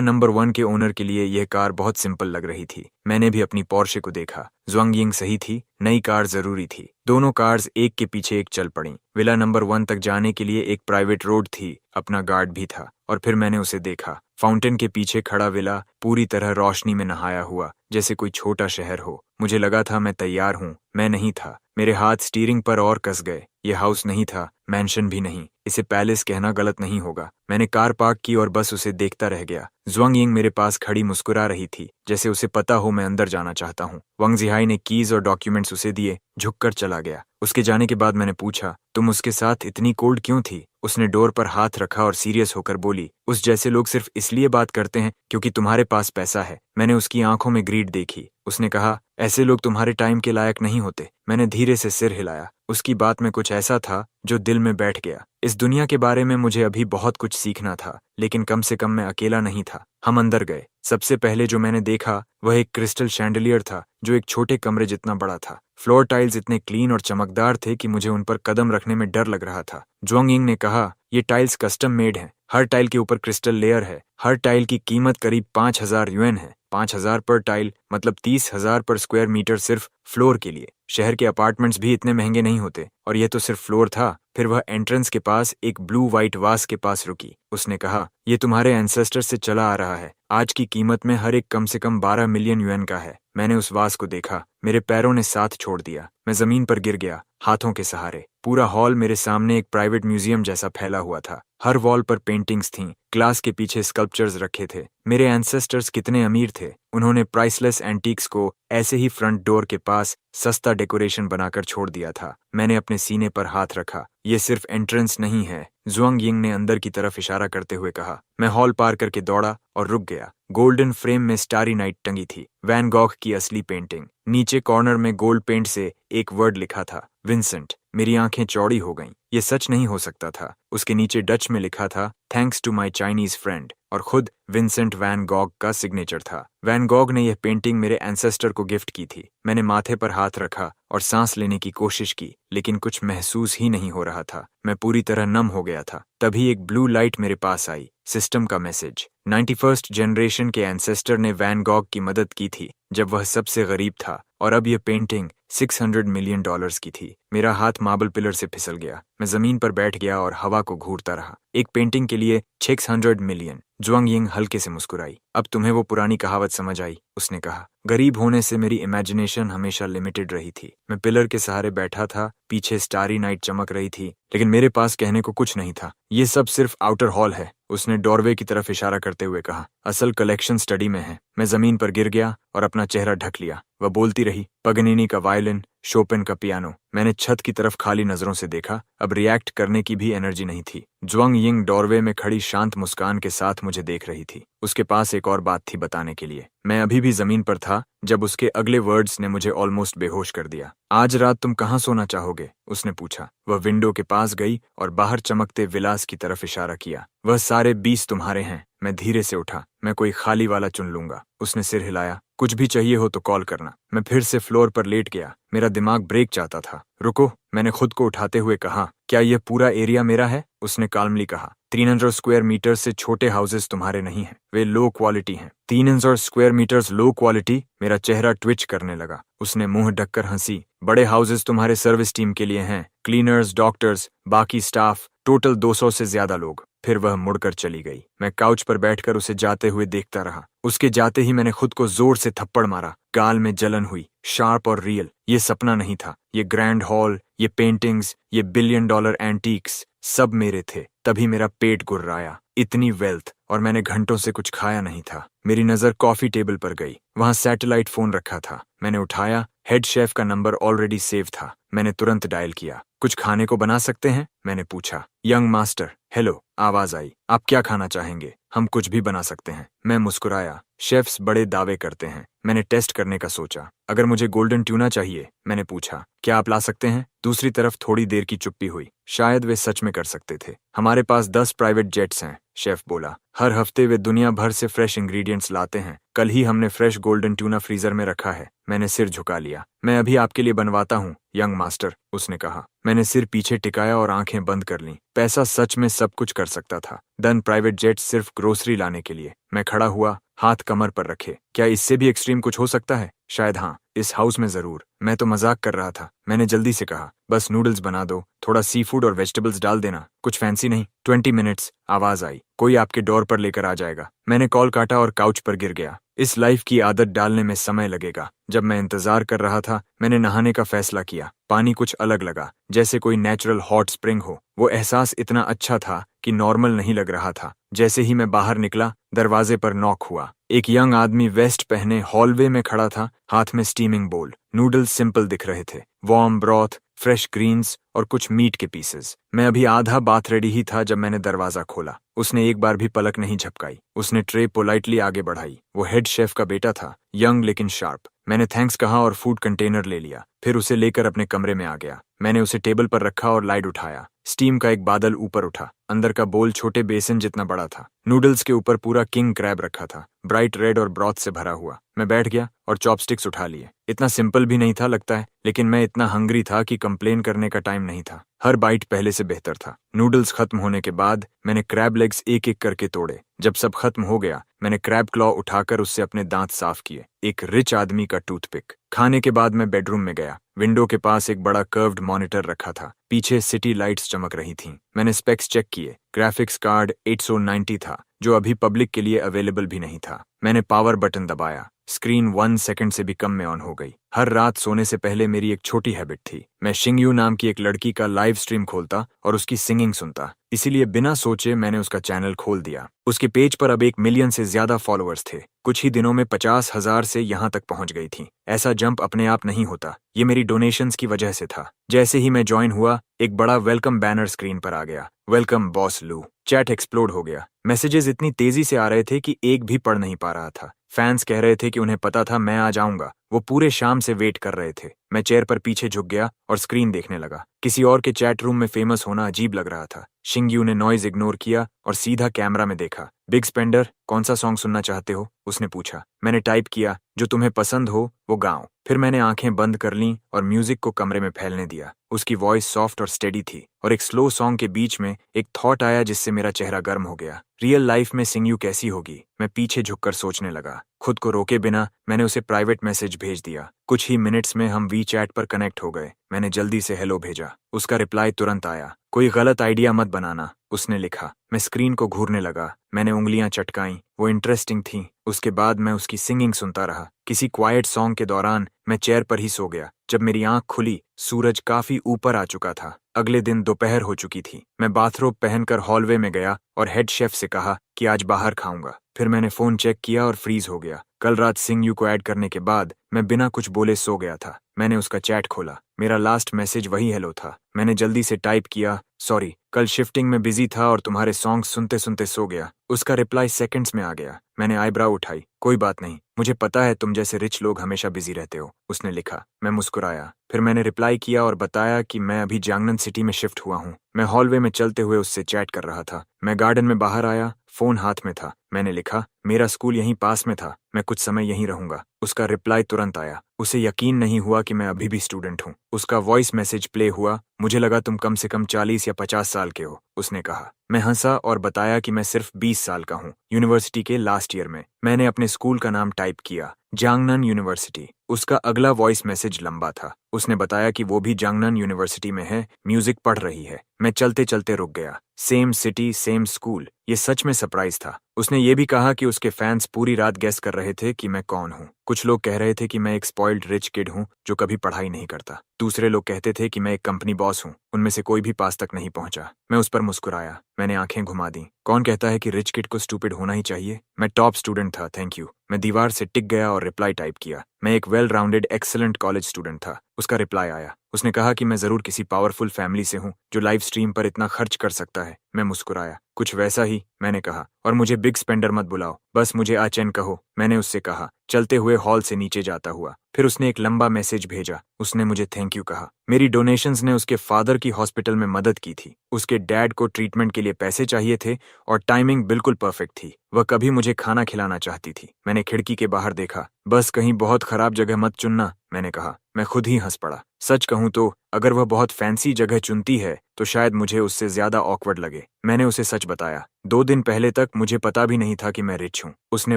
नंबर 1 के ओनर के लिए यह कार बहुत सिंपल लग रही थी। मैंने भी अपनी पोर्शे को देखा। ज़ुआंगयिंग सही थी, नई कार जरूरी थी। दोनों कार्स एक के पीछे एक चल पड़ी। विला नंबर 1 तक जाने के लिए एक प्राइवेट रोड थी, अपना गार्ड भी था, और फिर मैंने उसे देखा। फाउंटेन के पीछे खड़ा विला पूरी तरह रोशनी में नहाया हुआ, जैसे कोई छोटा शहर हो। मुझे लगा था मैं तैयार हूँ, मैं नहीं था। मेरे हाथ स्टीयरिंग पर और कस गए। यह हाउस नहीं था, मैंशन भी नहीं, इसे पैलेस कहना गलत नहीं होगा। मैंने कार पार्क की और बस उसे देखता रह गया। ज़ुआंगयिंग मेरे पास खड़ी मुस्कुरा रही थी, जैसे उसे पता हो मैं अंदर जाना चाहता हूँ। वांग जिहाई ने कीज और डॉक्यूमेंट्स उसे दिए, झुककर चला गया। उसके जाने के बाद मैंने पूछा, तुम उसके साथ इतनी कोल्ड क्यों थी? उसने डोर पर हाथ रखा और सीरियस होकर बोली, उस जैसे लोग सिर्फ इसलिए बात करते हैं क्योंकि तुम्हारे पास पैसा है। मैंने उसकी आंखों में ग्रीड देखी। उसने कहा, ऐसे लोग तुम्हारे टाइम के लायक नहीं होते। मैंने धीरे से सिर हिलाया। उसकी बात में कुछ ऐसा था जो दिल में बैठ गया। इस दुनिया के बारे में मुझे अभी बहुत कुछ सीखना था, लेकिन कम से कम मैं अकेला नहीं था। हम अंदर गए। सबसे पहले जो मैंने देखा वह एक क्रिस्टल शैंडलियर था, जो एक छोटे कमरे जितना बड़ा था। फ्लोर टाइल्स इतने क्लीन और चमकदार थे कि मुझे उन पर कदम रखने में डर लग रहा था। ज़ुआंगयिंग ने कहा, ये टाइल्स कस्टम मेड हैं। हर टाइल के ऊपर क्रिस्टल लेयर है। हर टाइल की कीमत करीब 5,000 युएन है। 5,000 पर टाइल मतलब 30,000 पर स्क्वायर मीटर सिर्फ फ्लोर के लिए। शहर के अपार्टमेंट्स भी इतने महंगे नहीं होते, और यह तो सिर्फ फ्लोर था। फिर वह एंट्रेंस के पास एक ब्लू व्हाइट वास के पास रुकी। उसने कहा, यह तुम्हारे एंसेस्टर से चला आ रहा है। आज की कीमत में हर एक कम से कम 12 मिलियन युएन का है। मैंने उस वास को देखा। मेरे पैरों ने साथ छोड़ दिया। मैं जमीन पर गिर गया, हाथों के सहारे। पूरा हॉल मेरे सामने एक प्राइवेट म्यूजियम जैसा फैला हुआ था। हर वॉल पर पेंटिंग्स थीं, ग्लास के पीछे स्कल्पचर्स रखे थे। मेरे एंसेस्टर्स कितने अमीर थे। उन्होंने प्राइसलेस एंटीक्स को ऐसे ही फ्रंट डोर के पास सस्ता डेकोरेशन बनाकर छोड़ दिया था। मैंने अपने सीने पर हाथ रखा। यह सिर्फ एंट्रेंस नहीं है, ज़ुआंगयिंग ने अंदर की तरफ इशारा करते हुए कहा। मैं हॉल पार करके दौड़ा और रुक गया। गोल्डन फ्रेम में स्टारी नाइट टंगी थी, वैन गॉग की असली पेंटिंग। नीचे कॉर्नर में गोल्ड पेंट से एक वर्ड लिखा था, विंसेंट। मेरी आंखें चौड़ी हो गईं। ये सच नहीं हो सकता था। उसके नीचे डच में लिखा था, thanks to my Chinese friend, और खुद विंसेंट वैन गॉग का सिग्नेचर था। वैन गॉग ने यह पेंटिंग मेरे एंसेस्टर को गिफ्ट की थी। मैंने माथे पर हाथ रखा और सांस लेने की कोशिश की, लेकिन कुछ महसूस ही नहीं हो रहा था। मैं पूरी तरह नम हो गया था। तभी एक ब्लू लाइट मेरे पास आई, सिस्टम का मैसेज। 91st जनरेशन के एंसेस्टर ने वैन गॉग की मदद की थी जब वह सबसे गरीब था, और अब यह पेंटिंग $600 मिलियन की थी। मेरा हाथ मार्बल पिलर से फिसल गया। मैं जमीन पर बैठ गया और हवा को घूरता रहा। एक पेंटिंग के लिए 600 मिलियन। ज़ुआंगयिंग हल्के से मुस्कुराई। अब तुम्हें वो पुरानी कहावत समझ आई, उसने कहा। गरीब होने से मेरी इमेजिनेशन हमेशा लिमिटेड रही थी। मैं पिलर के सहारे बैठा था, पीछे स्टारी नाइट चमक रही थी, लेकिन मेरे पास कहने को कुछ नहीं था। ये सब सिर्फ आउटर हॉल है, उसने डोरवे की तरफ इशारा करते हुए कहा। असल कलेक्शन स्टडी में है। मैं जमीन पर गिर गया और अपना चेहरा ढक लिया। वह बोलती रही, पगनीनी का वायलिन, शोपेन का पियानो। मैंने छत की तरफ खाली नजरों से देखा। अब रिएक्ट करने की भी एनर्जी नहीं थी। ज़ुआंगयिंग डोरवे में खड़ी शांत मुस्कान के साथ मुझे देख रही थी। उसके पास एक और बात थी बताने के लिए। मैं अभी भी जमीन पर था जब उसके अगले वर्ड्स ने मुझे ऑलमोस्ट बेहोश कर दिया। आज रात तुम कहाँ सोना चाहोगे? उसने पूछा। वह विंडो के पास गई और बाहर चमकते विलास की तरफ इशारा किया। वह सारे 20 तुम्हारे हैं। मैं धीरे से उठा। मैं कोई खाली वाला चुन लूंगा। उसने सिर हिलाया। कुछ भी चाहिए हो तो कॉल करना। मैं फिर से फ्लोर पर लेट गया। मेरा दिमाग ब्रेक चाहता था। रुको, मैंने खुद को उठाते हुए कहा। क्या यह पूरा एरिया मेरा है? उसने काल्मली कहा। 300 स्क्वायर मीटर से छोटे हाउसेस तुम्हारे नहीं हैं। वे लो क्वालिटी हैं। 300 स्क्वायर मीटर्स लो क्वालिटी? मेरा चेहरा ट्विच करने लगा। उसने मुंह ढककर हंसी। बड़े हाउसेस तुम्हारे सर्विस टीम के लिए हैं, क्लीनर्स, डॉक्टर्स, बाकी स्टाफ, टोटल 200 से ज्यादा लोग। फिर वह मुड़कर चली गई। मैं काउच पर बैठकर उसे जाते हुए देखता रहा। उसके जाते ही मैंने खुद को जोर से थप्पड़ मारा। गाल में जलन हुई, शार्प और रियल। ये सपना नहीं था। ये ग्रैंड हॉल, ये पेंटिंग्स, ये $1 बिलियन एंटीक्स, सब मेरे थे। तभी मेरा पेट गुर्राया। इतनी वेल्थ, और मैंने घंटों से कुछ खाया नहीं था। मेरी नजर कॉफी टेबल पर गई। वहां सैटेलाइट फोन रखा था। मैंने उठाया। हेड शेफ का नंबर ऑलरेडी सेव था। मैंने तुरंत डायल किया। कुछ खाने को बना सकते हैं? मैंने पूछा। यंग मास्टर, हेलो, आवाज आई। आप क्या खाना चाहेंगे? हम कुछ भी बना सकते हैं। मैं मुस्कुराया। शेफ्स बड़े दावे करते हैं। मैंने टेस्ट करने का सोचा। अगर मुझे गोल्डन ट्यूना चाहिए, मैंने पूछा, क्या आप ला सकते हैं? दूसरी तरफ थोड़ी देर की चुप्पी हुई। शायद वे सच में कर सकते थे। हमारे पास 10 प्राइवेट जेट्स हैं, शेफ बोला। हर हफ्ते वे दुनिया भर से फ्रेश इंग्रेडिएंट्स लाते हैं। कल ही हमने फ्रेश गोल्डन ट्यूना फ्रीजर में रखा है। मैंने सिर झुका लिया। मैं अभी आपके लिए बनवाता हूँ, यंग मास्टर, उसने कहा। मैंने सिर पीछे टिकाया और आंखें बंद कर लीं। पैसा सच में सब कुछ कर सकता था। 10 प्राइवेट जेट सिर्फ ग्रोसरी लाने के लिए। मैं खड़ा हुआ, हाथ कमर पर रखे। क्या इससे भी एक्सट्रीम कुछ हो सकता है? शायद हाँ, इस हाउस में जरूर। मैं तो मजाक कर रहा था। मैंने जल्दी से कहा, बस नूडल्स बना दो, थोड़ा सी फूड और वेजिटेबल्स डाल देना, कुछ फैंसी नहीं। 20 मिनट्स, आवाज आई, कोई आपके डोर पर लेकर आ जाएगा। मैंने कॉल काटा और काउच पर गिर गया। इस लाइफ की आदत डालने में समय लगेगा। जब मैं इंतजार कर रहा था, मैंने नहाने का फैसला किया। पानी कुछ अलग लगा, जैसे कोई नेचुरल हॉट स्प्रिंग हो। वो एहसास इतना अच्छा था कि नॉर्मल नहीं लग रहा था। जैसे ही मैं बाहर निकला, दरवाजे पर नॉक हुआ। एक यंग आदमी वेस्ट पहने हॉलवे में खड़ा था, हाथ में स्टीमिंग बोल। नूडल्स सिंपल दिख रहे थे, वार्म ब्रॉथ, फ्रेश ग्रीन्स और कुछ मीट के पीसेस। मैं अभी आधा बात रेडी ही था जब मैंने दरवाजा खोला। उसने एक बार भी पलक नहीं झपकाई। उसने ट्रे पोलाइटली आगे बढ़ाई। वो हेड शेफ का बेटा था, यंग लेकिन शार्प। मैंने थैंक्स कहा और फूड कंटेनर ले लिया, फिर उसे लेकर अपने कमरे में आ गया। मैंने उसे टेबल पर रखा और लाइट उठाया। स्टीम का एक बादल ऊपर उठा। अंदर का बोल छोटे बेसन जितना बड़ा था। नूडल्स के ऊपर पूरा किंग क्रैब रखा था, ब्राइट रेड और ब्रॉथ से भरा हुआ। मैं बैठ गया और चॉपस्टिक्स उठा लिए। इतना सिंपल भी नहीं था लगता है, लेकिन मैं इतना हंग्री था कि कंप्लेन करने का टाइम नहीं था। हर बाइट पहले से बेहतर था। नूडल्स खत्म होने के बाद मैंने क्रैब लेग्स एक एक करके तोड़े। जब सब खत्म हो गया, मैंने क्रैब क्लॉ उठाकर उससे अपने दांत साफ किए। एक रिच आदमी का टूथपिक। खाने के बाद मैं बेडरूम में गया। विंडो के पास एक बड़ा कर्व्ड मॉनिटर रखा था। पीछे सिटी लाइट्स चमक रही थीं। मैंने स्पेक्स चेक किए। ग्राफिक्स कार्ड 890 था, जो अभी पब्लिक के लिए अवेलेबल भी नहीं था। मैंने पावर बटन दबाया। स्क्रीन 1 सेकंड से भी कम में ऑन हो गई। हर रात सोने से पहले मेरी एक छोटी हैबिट थी। मैं शिंगयू नाम की एक लड़की का लाइव स्ट्रीम खोलता और उसकी सिंगिंग सुनता। इसीलिए बिना सोचे मैंने उसका चैनल खोल दिया। उसके पेज पर अब 1 मिलियन से ज्यादा फॉलोअर्स थे। कुछ ही दिनों में 50,000 से यहाँ तक पहुंच गई थी। ऐसा जंप अपने आप नहीं होता, ये मेरी डोनेशंस की वजह से था। जैसे ही मैं ज्वाइन हुआ, एक बड़ा वेलकम बैनर स्क्रीन पर आ गया। वेलकम बॉस लू। चैट एक्सप्लोड हो गया। मैसेजेस इतनी तेजी से आ रहे थे कि एक भी पढ़ नहीं पा रहा था। फैंस कह रहे थे कि उन्हें पता था मैं आ जाऊंगा। वो पूरे शाम से वेट कर रहे थे। मैं चेयर पर पीछे झुक गया और स्क्रीन देखने लगा। किसी और के चैट रूम में फेमस होना अजीब लग रहा था। शिंगयू ने नॉइज इग्नोर किया और सीधा कैमरा में देखा। बिग स्पेंडर, कौन सा सॉन्ग सुनना चाहते हो? उसने पूछा। मैंने टाइप किया, जो तुम्हें पसंद हो वो गाओ। फिर मैंने आंखें बंद कर लीं और म्यूजिक को कमरे में फैलने दिया। उसकी वॉइस सॉफ्ट और स्टेडी थी और एक स्लो सॉन्ग के बीच में एक थॉट आया जिससे मेरा चेहरा गर्म हो गया। रियल लाइफ में शिंगयू कैसी होगी? मैं पीछे झुककर सोचने लगा। खुद को रोके बिना मैंने उसे प्राइवेट मैसेज भेज दिया। कुछ ही मिनट्स में हम वी चैट पर कनेक्ट हो गए। मैंने जल्दी से हेलो भेजा। उसका रिप्लाई तुरंत आया। कोई गलत आइडिया मत बनाना, उसने लिखा। मैं स्क्रीन को घूरने लगा। मैंने उंगलियां चटकाईं। वो इंटरेस्टिंग थी। उसके बाद मैं उसकी सिंगिंग सुनता रहा। किसी क्वाइट सॉन्ग के दौरान मैं चेयर पर ही सो गया। जब मेरी आंख खुली, सूरज काफी ऊपर आ चुका था। अगले दिन दोपहर हो चुकी थी। मैं बाथरोब पहनकर हॉलवे में गया और हेड शेफ से कहा कि आज बाहर खाऊंगा। फिर मैंने फोन चेक किया और फ्रीज हो गया। कल रात शिंगयू को ऐड करने के बाद मैं बिना कुछ बोले सो गया था। मैंने उसका चैट खोला। मेरा लास्ट मैसेज वही हेलो था। मैंने जल्दी से टाइप किया, सॉरी, कल शिफ्टिंग में बिजी था और तुम्हारे सॉन्ग सुनते सुनते सो गया। उसका रिप्लाई सेकंड्स में आ गया। मैंने आईब्राउ उठाई। कोई बात नहीं, मुझे पता है तुम जैसे रिच लोग हमेशा बिजी रहते हो, उसने लिखा। मैं मुस्कुराया। फिर मैंने रिप्लाई किया और बताया कि मैं अभी जांगनन सिटी में शिफ्ट हुआ हूँ। मैं हॉलवे में चलते हुए उससे चैट कर रहा था। मैं गार्डन में बाहर आया, फोन हाथ में था। मैंने लिखा, मेरा स्कूल यहीं पास में था, मैं कुछ समय यहीं रहूंगा। उसका रिप्लाई तुरंत आया। उसे यकीन नहीं हुआ कि मैं अभी भी स्टूडेंट हूँ। उसका वॉइस मैसेज प्ले हुआ। मुझे लगा तुम कम से कम 40 या 50 साल के हो, उसने कहा। मैं हंसा और बताया कि मैं सिर्फ 20 साल का हूँ, यूनिवर्सिटी के लास्ट ईयर में। मैंने अपने स्कूल का नाम टाइप किया, जांगनन यूनिवर्सिटी। उसका अगला वॉइस मैसेज लंबा था। उसने बताया कि वो भी जांगनन यूनिवर्सिटी में है, म्यूजिक पढ़ रही है। मैं चलते चलते रुक गया। Same city, same school. ये सच में सरप्राइज था। उसने ये भी कहा कि उसके फैंस पूरी रात गेस कर रहे थे कि मैं कौन हूँ। कुछ लोग कह रहे थे कि मैं एक स्पॉइल्ड रिच किड हूँ जो कभी पढ़ाई नहीं करता। दूसरे लोग कहते थे कि मैं एक कंपनी बॉस हूँ, उनमें से कोई भी पास तक नहीं पहुंचा। मैं उस पर मुस्कुराया। मैंने आंखें घुमा दी। कौन कहता है कि रिच किड को स्टूपिड होना ही चाहिए? मैं टॉप स्टूडेंट था, थैंक यू। मैं दीवार से टिक गया और रिप्लाई टाइप किया। मैं एक well rounded excellent college student था। उसका रिप्लाई आया। उसने कहा कि मैं जरूर किसी पावरफुल फैमिली से हूँ जो लाइव स्ट्रीम पर इतना खर्च कर सकता है। मैं मुस्कुराया। कुछ वैसा ही, मैंने कहा। और मुझे बिग स्पेंडर मत बुलाओ, बस मुझे आचेन कहो, मैंने उससे कहा, चलते हुए हॉल से नीचे जाता हुआ। फिर उसने एक लंबा मैसेज भेजा। उसने मुझे थैंक यू कहा। मेरी डोनेशंस ने उसके फादर की हॉस्पिटल में मदद की थी। उसके डैड को ट्रीटमेंट के लिए पैसे चाहिए थे और टाइमिंग बिल्कुल परफेक्ट थी। वह कभी मुझे खाना खिलाना चाहती थी। मैंने खिड़की के बाहर देखा। बस कहीं बहुत खराब जगह मत चुनना, मैंने कहा। मैं खुद ही हंस पड़ा। सच कहूं तो अगर वह बहुत फैंसी जगह चुनती है तो शायद मुझे उससे ज्यादा ऑकवर्ड लगे। मैंने उसे सच बताया। 2 दिन पहले तक मुझे पता भी नहीं था कि मैं रिच हूँ। उसने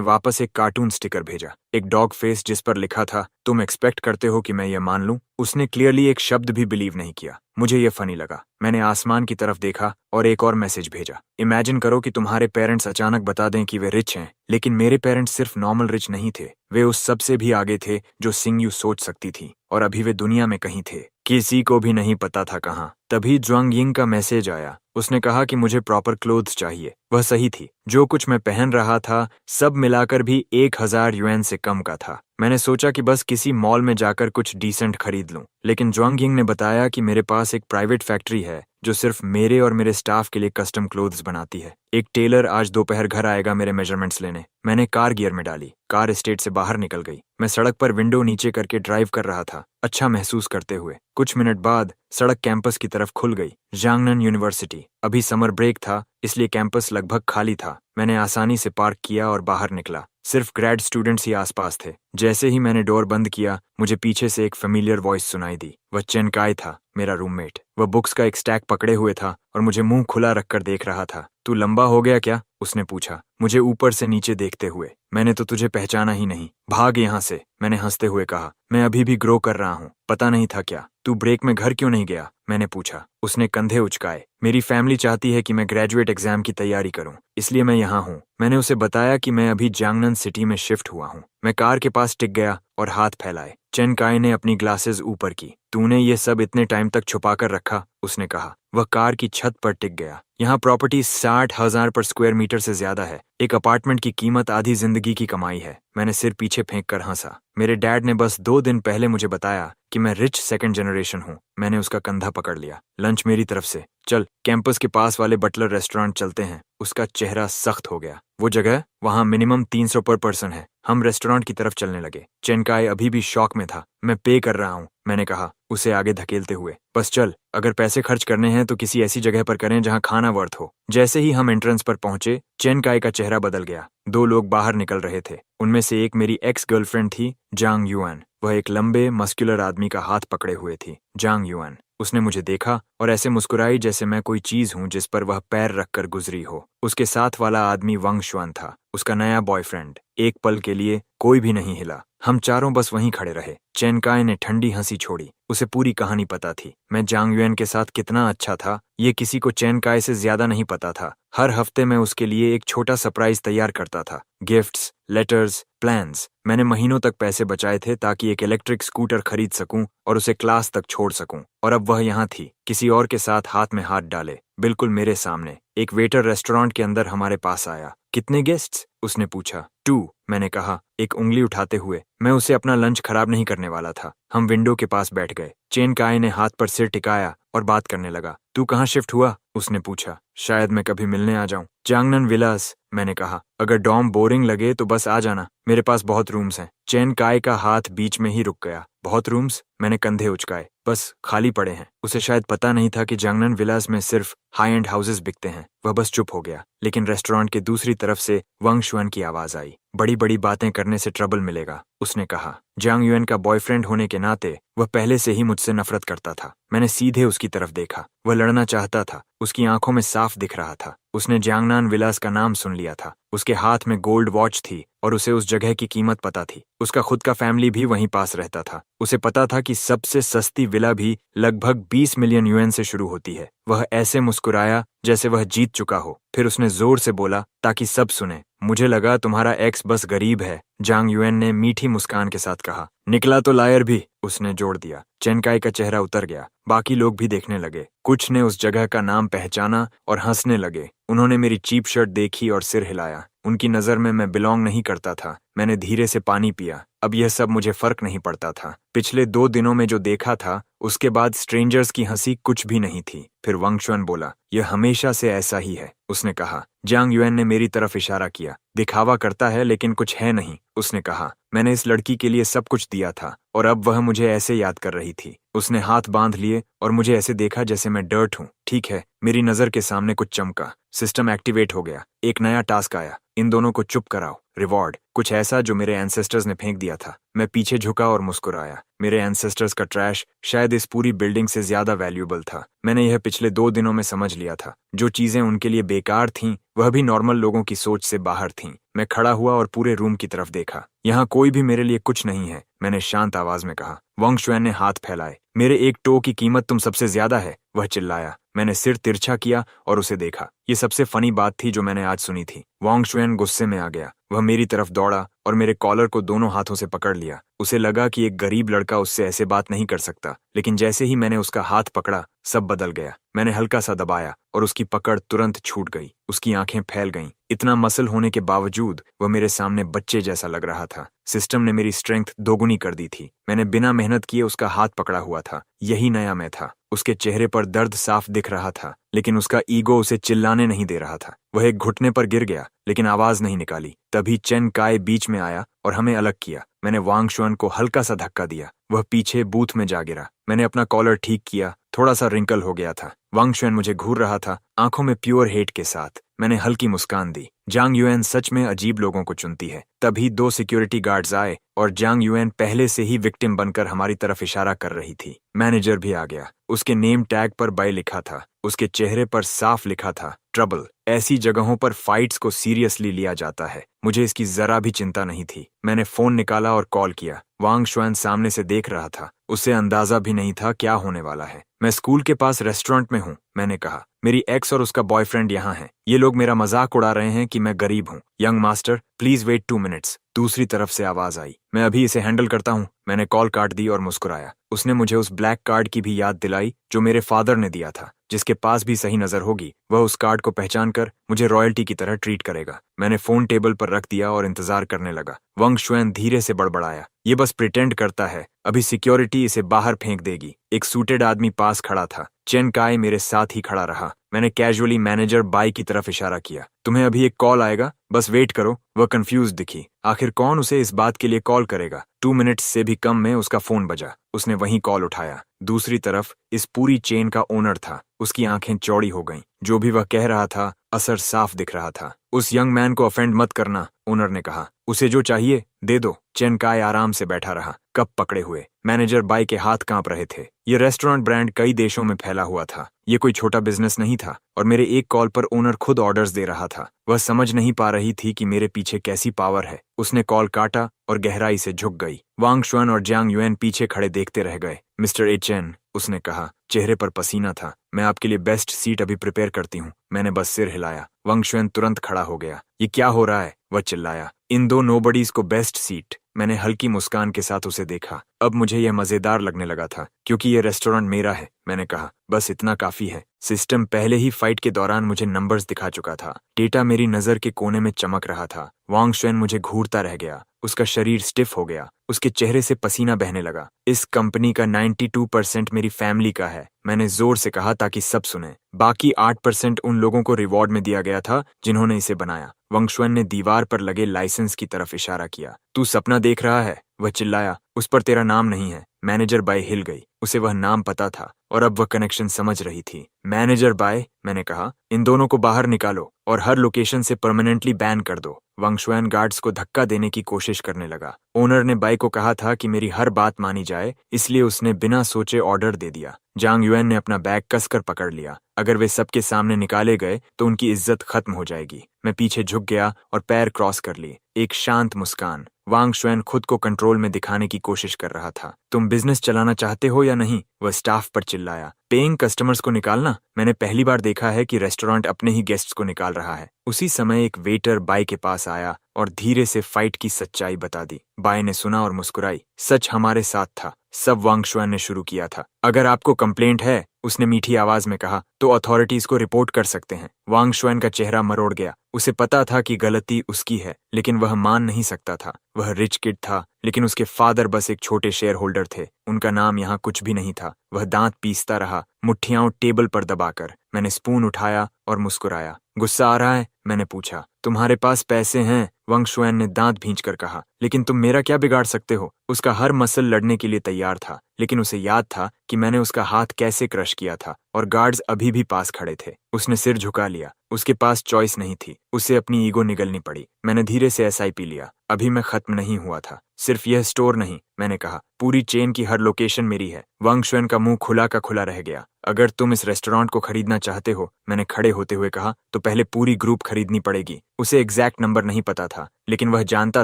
वापस एक कार्टून स्टिकर भेजा, एक डॉग फेस जिस पर लिखा था, तुम एक्सपेक्ट करते हो कि मैं ये मान लूं? उसने क्लियरली एक शब्द भी बिलीव नहीं किया। मुझे ये फनी लगा। मैंने आसमान की तरफ देखा और एक और मैसेज भेजा। इमेजिन करो कि तुम्हारे पेरेंट्स अचानक बता दें कि वे रिच हैं, लेकिन मेरे पेरेंट्स सिर्फ नॉर्मल रिच नहीं थे। वे उस सबसे भी आगे थे जो सिंग यू सोच सकती थी, और अभी वे दुनिया में कहीं थे, किसी को भी नहीं पता था कहाँ। तभी ज्वांग यिंग का मैसेज आया। उसने कहा कि मुझे प्रॉपर क्लोथ्स चाहिए। वह सही थी। जो कुछ मैं पहन रहा था सब मिलाकर भी 1000 युएन से कम का था। मैंने सोचा कि बस किसी मॉल में जाकर कुछ डिसेंट खरीद लूं, लेकिन ज्वांग यिंग ने बताया कि मेरे पास एक प्राइवेट फैक्ट्री है जो सिर्फ मेरे और मेरे स्टाफ के लिए कस्टम क्लोथ्स बनाती है। एक टेलर आज दोपहर घर आएगा मेरे मेजरमेंट्स लेने। मैंने कार गियर में डाली। कार एस्टेट से बाहर निकल गई। मैं सड़क पर विंडो नीचे करके ड्राइव कर रहा था, अच्छा महसूस करते हुए। कुछ मिनट बाद सड़क कैंपस की तरफ खुल गई। जांगनन यूनिवर्सिटी। अभी समर ब्रेक था, इसलिए कैंपस लगभग खाली था। मैंने आसानी से पार्क किया और बाहर निकला। सिर्फ ग्रेड स्टूडेंट्स ही आसपास थे। जैसे ही मैंने डोर बंद किया, मुझे पीछे से एक फेमिलियर वॉइस सुनाई दी। वह चेन काय था, मेरा रूममेट। वह बुक्स का एक स्टैक पकड़े हुए था और मुझे मुंह खुला रखकर देख रहा था। तू लंबा हो गया क्या? उसने पूछा, मुझे ऊपर से नीचे देखते हुए। मैंने तो तुझे पहचाना ही नहीं। भाग यहाँ से, मैंने हंसते हुए कहा। मैं अभी भी ग्रो कर रहा हूँ, पता नहीं था क्या? तू ब्रेक में घर क्यों नहीं गया? मैंने पूछा। उसने कंधे उचकाए। मेरी फैमिली चाहती है कि मैं ग्रेजुएट एग्जाम की तैयारी करूं, इसलिए मैं यहाँ हूँ। मैंने उसे बताया कि मैं अभी जांगनन सिटी में शिफ्ट हुआ हूँ। मैं कार के पास टिक गया और हाथ फैलाए। चेन काय ने अपनी ग्लासेस ऊपर की। तूने ये सब इतने टाइम तक छुपा कर रखा? उसने कहा। वह कार की छत पर टिक गया। यहाँ प्रॉपर्टी 60,000 पर स्क्वायर मीटर से ज्यादा है। एक अपार्टमेंट की कीमत आधी जिंदगी की कमाई है। मैंने सिर पीछे फेंक कर हंसा। मेरे डैड ने बस 2 दिन पहले मुझे बताया कि मैं रिच सेकंड जनरेशन हूँ। मैंने उसका कंधा पकड़ लिया। लंच मेरी तरफ से। चल, कैंपस के पास वाले बटलर रेस्टोरेंट चलते हैं। उसका चेहरा सख्त हो गया। वो जगह? वहाँ मिनिमम 300 पर पर्सन है। हम रेस्टोरेंट की तरफ चलने लगे। चेन काय अभी भी शॉक में था। मैं पे कर रहा हूँ, मैंने कहा, उसे आगे धकेलते हुए। बस चल, अगर पैसे खर्च करने हैं तो किसी ऐसी जगह पर करें जहाँ खाना वर्थ हो। जैसे ही हम एंट्रेंस पर पहुंचे, चेन काय का चेहरा बदल गया। 2 लोग बाहर निकल रहे थे। उनमें से एक मेरी एक्स गर्लफ्रेंड थी, जांग युआन। वह एक लंबे मस्कुलर आदमी का हाथ पकड़े हुए थी। जांग युआन। उसने मुझे देखा और ऐसे मुस्कुराई जैसे मैं कोई चीज हूं जिस पर वह पैर रखकर गुजरी हो। उसके साथ वाला आदमी वंग शुआन था, उसका नया बॉयफ्रेंड। एक पल के लिए कोई भी नहीं हिला। हम चारों बस वहीं खड़े रहे। चेन काय ने ठंडी हंसी छोड़ी। उसे पूरी कहानी पता थी। मैं जांग युएन के साथ कितना अच्छा था, ये किसी को चेन काय से ज्यादा नहीं पता था। हर हफ्ते मैं उसके लिए एक छोटा सरप्राइज तैयार करता था। Gifts, letters, plans. मैंने महीनों तक पैसे बचाए थे ताकि एक इलेक्ट्रिक स्कूटर खरीद सकूं और उसे क्लास तक छोड़ सकूं। और अब वह यहाँ थी, किसी और के साथ हाथ में हाथ डाले, बिल्कुल मेरे सामने। एक वेटर रेस्टोरेंट के अंदर हमारे पास आया। कितने गेस्ट्स? उसने पूछा। 2, मैंने कहा, एक उंगली उठाते हुए। मैं उसे अपना लंच खराब नहीं करने वाला था। हम विंडो के पास बैठ गए। चेन काय ने हाथ पर सिर टिकाया और बात करने लगा। तू कहाँ शिफ्ट हुआ? उसने पूछा। शायद मैं कभी मिलने आ जाऊं। जांगनन विलास, मैंने कहा। अगर डॉम बोरिंग लगे तो बस आ जाना, मेरे पास बहुत रूम्स हैं। चेन काय का हाथ बीच में ही रुक गया। बहुत रूम्स? मैंने कंधे उचकाए। बस खाली पड़े हैं। उसे शायद पता नहीं था कि जांगनन विलास में सिर्फ हाई एंड हाउसेस बिकते हैं। वह बस चुप हो गया। लेकिन रेस्टोरेंट के दूसरी तरफ से वंग शुआन की आवाज आई। बड़ी बड़ी बातें करने से ट्रबल मिलेगा, उसने कहा। जांग युएन का बॉयफ्रेंड होने के नाते वह पहले से ही मुझसे नफरत करता था। मैंने सीधे उसकी तरफ देखा। वह लड़ना चाहता था। उसकी आंखों में साफ दिख रहा था। उसने जांगनान विलास का नाम सुन लिया था। उसके हाथ में गोल्ड वॉच थी और उसे उस जगह की कीमत पता थी। उसका खुद का फैमिली भी वहीं पास रहता था। उसे पता था कि सबसे सस्ती विला भी लगभग 20 मिलियन यूएन से शुरू होती है। वह ऐसे मुस्कुराया जैसे वह जीत चुका हो। फिर उसने जोर से बोला ताकि सब सुने, मुझे लगा तुम्हारा एक्स बस गरीब है। जांग यूएन ने मीठी मुस्कान के साथ कहा। निकला तो लायर भी, उसने जोड़ दिया। चेन काई का चेहरा उतर गया। बाकी लोग भी देखने लगे। कुछ ने उस जगह का नाम पहचाना और हंसने लगे। उन्होंने मेरी चीप शर्ट देखी और सिर हिलाया। उनकी नज़र में मैं बिलोंग नहीं करता था। मैंने धीरे से पानी पिया। अब यह सब मुझे फर्क नहीं पड़ता था। पिछले 2 दिनों में जो देखा था उसके बाद स्ट्रेंजर्स की हंसी कुछ भी नहीं थी। फिर वांग शुएन बोला, यह हमेशा से ऐसा ही है, उसने कहा। जांग युएन ने मेरी तरफ इशारा किया। दिखावा करता है लेकिन कुछ है नहीं, उसने कहा। मैंने इस लड़की के लिए सब कुछ दिया था और अब वह मुझे ऐसे याद कर रही थी। उसने हाथ बांध लिए और मुझे ऐसे देखा जैसे मैं डर्ट हूँ। ठीक है, मेरी नज़र के सामने कुछ चमका। सिस्टम एक्टिवेट हो गया। एक नया टास्क आया, इन दोनों को चुप कराओ। रिवॉर्ड, कुछ ऐसा जो मेरे एंसेस्टर्स ने फेंक दिया था। मैं पीछे झुका और मुस्कुराया। मेरे एंसेस्टर्स का ट्रैश शायद इस पूरी बिल्डिंग से ज्यादा वैल्यूएबल था। मैंने यह पिछले 2 दिनों में समझ लिया था। जो चीजें उनके लिए बेकार थीं, वह भी नॉर्मल लोगों की सोच से बाहर थीं। मैं खड़ा हुआ और पूरे रूम की तरफ देखा। यहाँ कोई भी मेरे लिए कुछ नहीं है, मैंने शांत आवाज में कहा। वांग शुएन ने हाथ फैलाए। मेरे एक टो की कीमत तुम सबसे ज्यादा है, वह चिल्लाया। मैंने सिर तिरछा किया और उसे देखा। ये सबसे फनी बात थी जो मैंने आज सुनी थी। वांग शुएन गुस्से में आ गया। वह मेरी तरफ दौड़ा और मेरे कॉलर को दोनों हाथों से पकड़ लिया। उसे लगा कि एक गरीब लड़का उससे ऐसे बात नहीं कर सकता, लेकिन जैसे ही मैंने उसका हाथ पकड़ा, सब बदल गया। मैंने हल्का सा दबाया और उसकी पकड़ तुरंत छूट गई। उसकी आंखें फैल गईं। इतना मसल होने के बावजूद वह मेरे सामने बच्चे जैसा लग रहा था। सिस्टम ने मेरी स्ट्रेंथ दोगुनी कर दी थी। मैंने बिना मेहनत किए उसका हाथ पकड़ा हुआ था। यही नया मैं था। उसके चेहरे पर दर्द साफ दिख रहा था, लेकिन उसका ईगो उसे चिल्लाने नहीं दे रहा था। वह एक घुटने पर गिर गया, लेकिन आवाज नहीं निकाली। तभी चेन काय बीच में आया और हमें अलग किया। मैंने वांग शुएन को हल्का सा धक्का दिया। वह पीछे बूथ में जा गिरा। मैंने अपना कॉलर ठीक किया। थोड़ा सा रिंकल हो गया था। वांग शुएन मुझे घूर रहा था, आंखों में प्योर हेट के साथ। मैंने हल्की मुस्कान दी। जांग युएन सच में अजीब लोगों को चुनती है। तभी 2 सिक्योरिटी गार्ड्स आए और जांग युएन पहले से ही विक्टिम बनकर हमारी तरफ इशारा कर रही थी। मैनेजर भी आ गया। उसके नेम टैग पर बाय लिखा था। उसके चेहरे पर साफ लिखा था, ट्रबल। ऐसी जगहों पर फाइट्स को सीरियसली लिया जाता है। मुझे इसकी जरा भी चिंता नहीं थी। मैंने फोन निकाला और कॉल किया। वांग शुएन सामने से देख रहा था। उसे अंदाजा भी नहीं था क्या होने वाला है। मैं स्कूल के पास रेस्टोरेंट में हूँ, मैंने कहा। मेरी एक्स और उसका बॉयफ्रेंड यहाँ है। ये लोग मेरा मजाक उड़ा रहे हैं कि मैं गरीब हूँ। Young master, please wait 2 minutes. दूसरी तरफ से आवाज आई। मैं अभी इसे हैंडल करता हूँ। मैंने कॉल काट दी और मुस्कुराया। उसने मुझे उस ब्लैक कार्ड की भी याद दिलाई जो मेरे फादर ने दिया था। जिसके पास भी सही नजर होगी, वह उस कार्ड को पहचान कर मुझे रॉयल्टी की तरह ट्रीट करेगा। मैंने फोन टेबल पर रख दिया और इंतजार करने लगा। वांग शुएन धीरे से बड़बड़ाया, ये बस प्रिटेंड करता है, अभी सिक्योरिटी इसे बाहर फेंक देगी। एक सूटेड आदमी पास खड़ा था। चेन काय मेरे साथ ही खड़ा रहा। मैंने कैजुअली मैनेजर बाई की तरफ इशारा किया। तुम्हें अभी एक कॉल आएगा, बस वेट करो। वह कंफ्यूज दिखी। आखिर कौन उसे इस बात के लिए कॉल करेगा। 2 मिनट्स से भी कम में उसका फोन बजा। उसने वहीं कॉल उठाया। दूसरी तरफ इस पूरी चेन का ओनर था। उसकी आंखें चौड़ी हो गईं। जो भी वह कह रहा था, असर साफ दिख रहा था। उस यंग मैन को ऑफेंड मत करना, ओनर ने कहा। उसे जो चाहिए दे दो। चेन काय आराम से बैठा रहा, कप पकड़े हुए। मैनेजर बाई के हाथ कांप रहे थे। ये रेस्टोरेंट ब्रांड कई देशों में फैला हुआ था। ये कोई छोटा बिजनेस नहीं था और मेरे एक कॉल पर ओनर खुद ऑर्डर्स दे रहा था। वह समझ नहीं पा रही थी कि मेरे पीछे कैसी पावर है। उसने कॉल काटा और गहराई से झुक गई। वांग शुएन और जांग युएन पीछे खड़े देखते रह गए। मिस्टर ए चेन, उसने कहा। चेहरे पर पसीना था। मैं आपके लिए बेस्ट सीट अभी प्रिपेयर करती हूँ। मैंने बस सिर हिलाया। वांग शुएन तुरंत खड़ा हो गया। ये क्या हो रहा है, वह चिल्लाया। इन 2 नोबडीज को बेस्ट सीट। मैंने हल्की मुस्कान के साथ उसे देखा। अब मुझे यह मजेदार लगने लगा था, क्योंकि यह रेस्टोरेंट मेरा है। मैंने कहा, बस इतना काफी है। सिस्टम पहले ही फाइट के दौरान मुझे नंबर्स दिखा चुका था। डेटा मेरी नजर के कोने में चमक रहा था। वांग शुएन मुझे घूरता रह गया। उसका शरीर स्टिफ हो गया। उसके चेहरे से पसीना बहने लगा। इस कंपनी का 92% मेरी फैमिली का है, मैंने जोर से कहा ताकि सब सुने। बाकी 8% उन लोगों को रिवॉर्ड में दिया गया था जिन्होंने इसे बनाया। वांग शुएन ने दीवार पर लगे लाइसेंस की तरफ इशारा किया। तू सपना देख रहा है, वह चिल्लाया। उस पर तेरा नाम नहीं है। मैनेजर बाय हिल गई। उसे वह नाम पता था और अब वह कनेक्शन समझ रही थी। मैनेजर बाय, मैंने कहा, इन दोनों को बाहर निकालो और हर लोकेशन से परमानेंटली बैन कर दो। वांग शुएन गार्ड्स को धक्का देने की कोशिश करने लगा। ओनर ने बाई को कहा था कि मेरी हर बात मानी जाए, इसलिए उसने बिना सोचे ऑर्डर दे दिया। जांग युएन ने अपना बैग कसकर पकड़ लिया। अगर वे सबके सामने निकाले गए तो उनकी इज्जत खत्म हो जाएगी। मैं पीछे झुक गया और पैर क्रॉस कर लिए। एक शांत मुस्कान। वांग शुएन खुद को कंट्रोल में दिखाने की कोशिश कर रहा था। तुम बिजनेस चलाना चाहते हो या नहीं? वह स्टाफ पर चिल्लाया। पेइंग कस्टमर्स को निकालना? मैंने पहली बार देखा है कि रेस्टोरेंट अपने ही गेस्ट्स को निकाल रहा है। उसी समय एक वेटर बाई के पास आया और धीरे से फाइट की सच्चाई बता दी। बाई ने सुना और मुस्कुराई। सच हमारे साथ था, सब वांग शुएन ने शुरू किया था। अगर आपको कंप्लेंट है, उसने मीठी आवाज में कहा, तो अथॉरिटीज को रिपोर्ट कर सकते हैं। वांग शुएन का चेहरा मरोड़ गया। उसे पता था कि गलती उसकी है, लेकिन वह मान नहीं सकता था। वह रिच किड था, लेकिन उसके फादर बस एक छोटे शेयर होल्डर थे। उनका नाम यहाँ कुछ भी नहीं था। वह दांत पीसता रहा, मुट्ठियां टेबल पर दबाकर। मैंने स्पून उठाया और मुस्कुराया। गुस्सा आ रहा है? मैंने पूछा। तुम्हारे पास पैसे हैं, वांग शुएन ने दांत भींचकर कहा, लेकिन तुम मेरा क्या बिगाड़ सकते हो? उसका हर मसल लड़ने के लिए तैयार था, लेकिन उसे याद था कि मैंने उसका हाथ कैसे क्रश किया था और गार्ड्स अभी भी पास खड़े थे। उसने सिर झुका लिया। उसके पास चॉइस नहीं थी, उसे अपनी ईगो निगलनी पड़ी। मैंने धीरे से एसआईपी लिया। अभी मैं खत्म नहीं हुआ था। सिर्फ यह स्टोर नहीं, मैंने कहा, पूरी चेन की हर लोकेशन मेरी है। वांग शुएन का मुंह खुला का खुला रह गया। अगर तुम इस रेस्टोरेंट को खरीदना चाहते हो, मैंने खड़े होते हुए कहा, तो पहले पूरी ग्रुप खरीदनी पड़ेगी। उसे एग्जैक्ट नंबर नहीं पता था, लेकिन वह जानता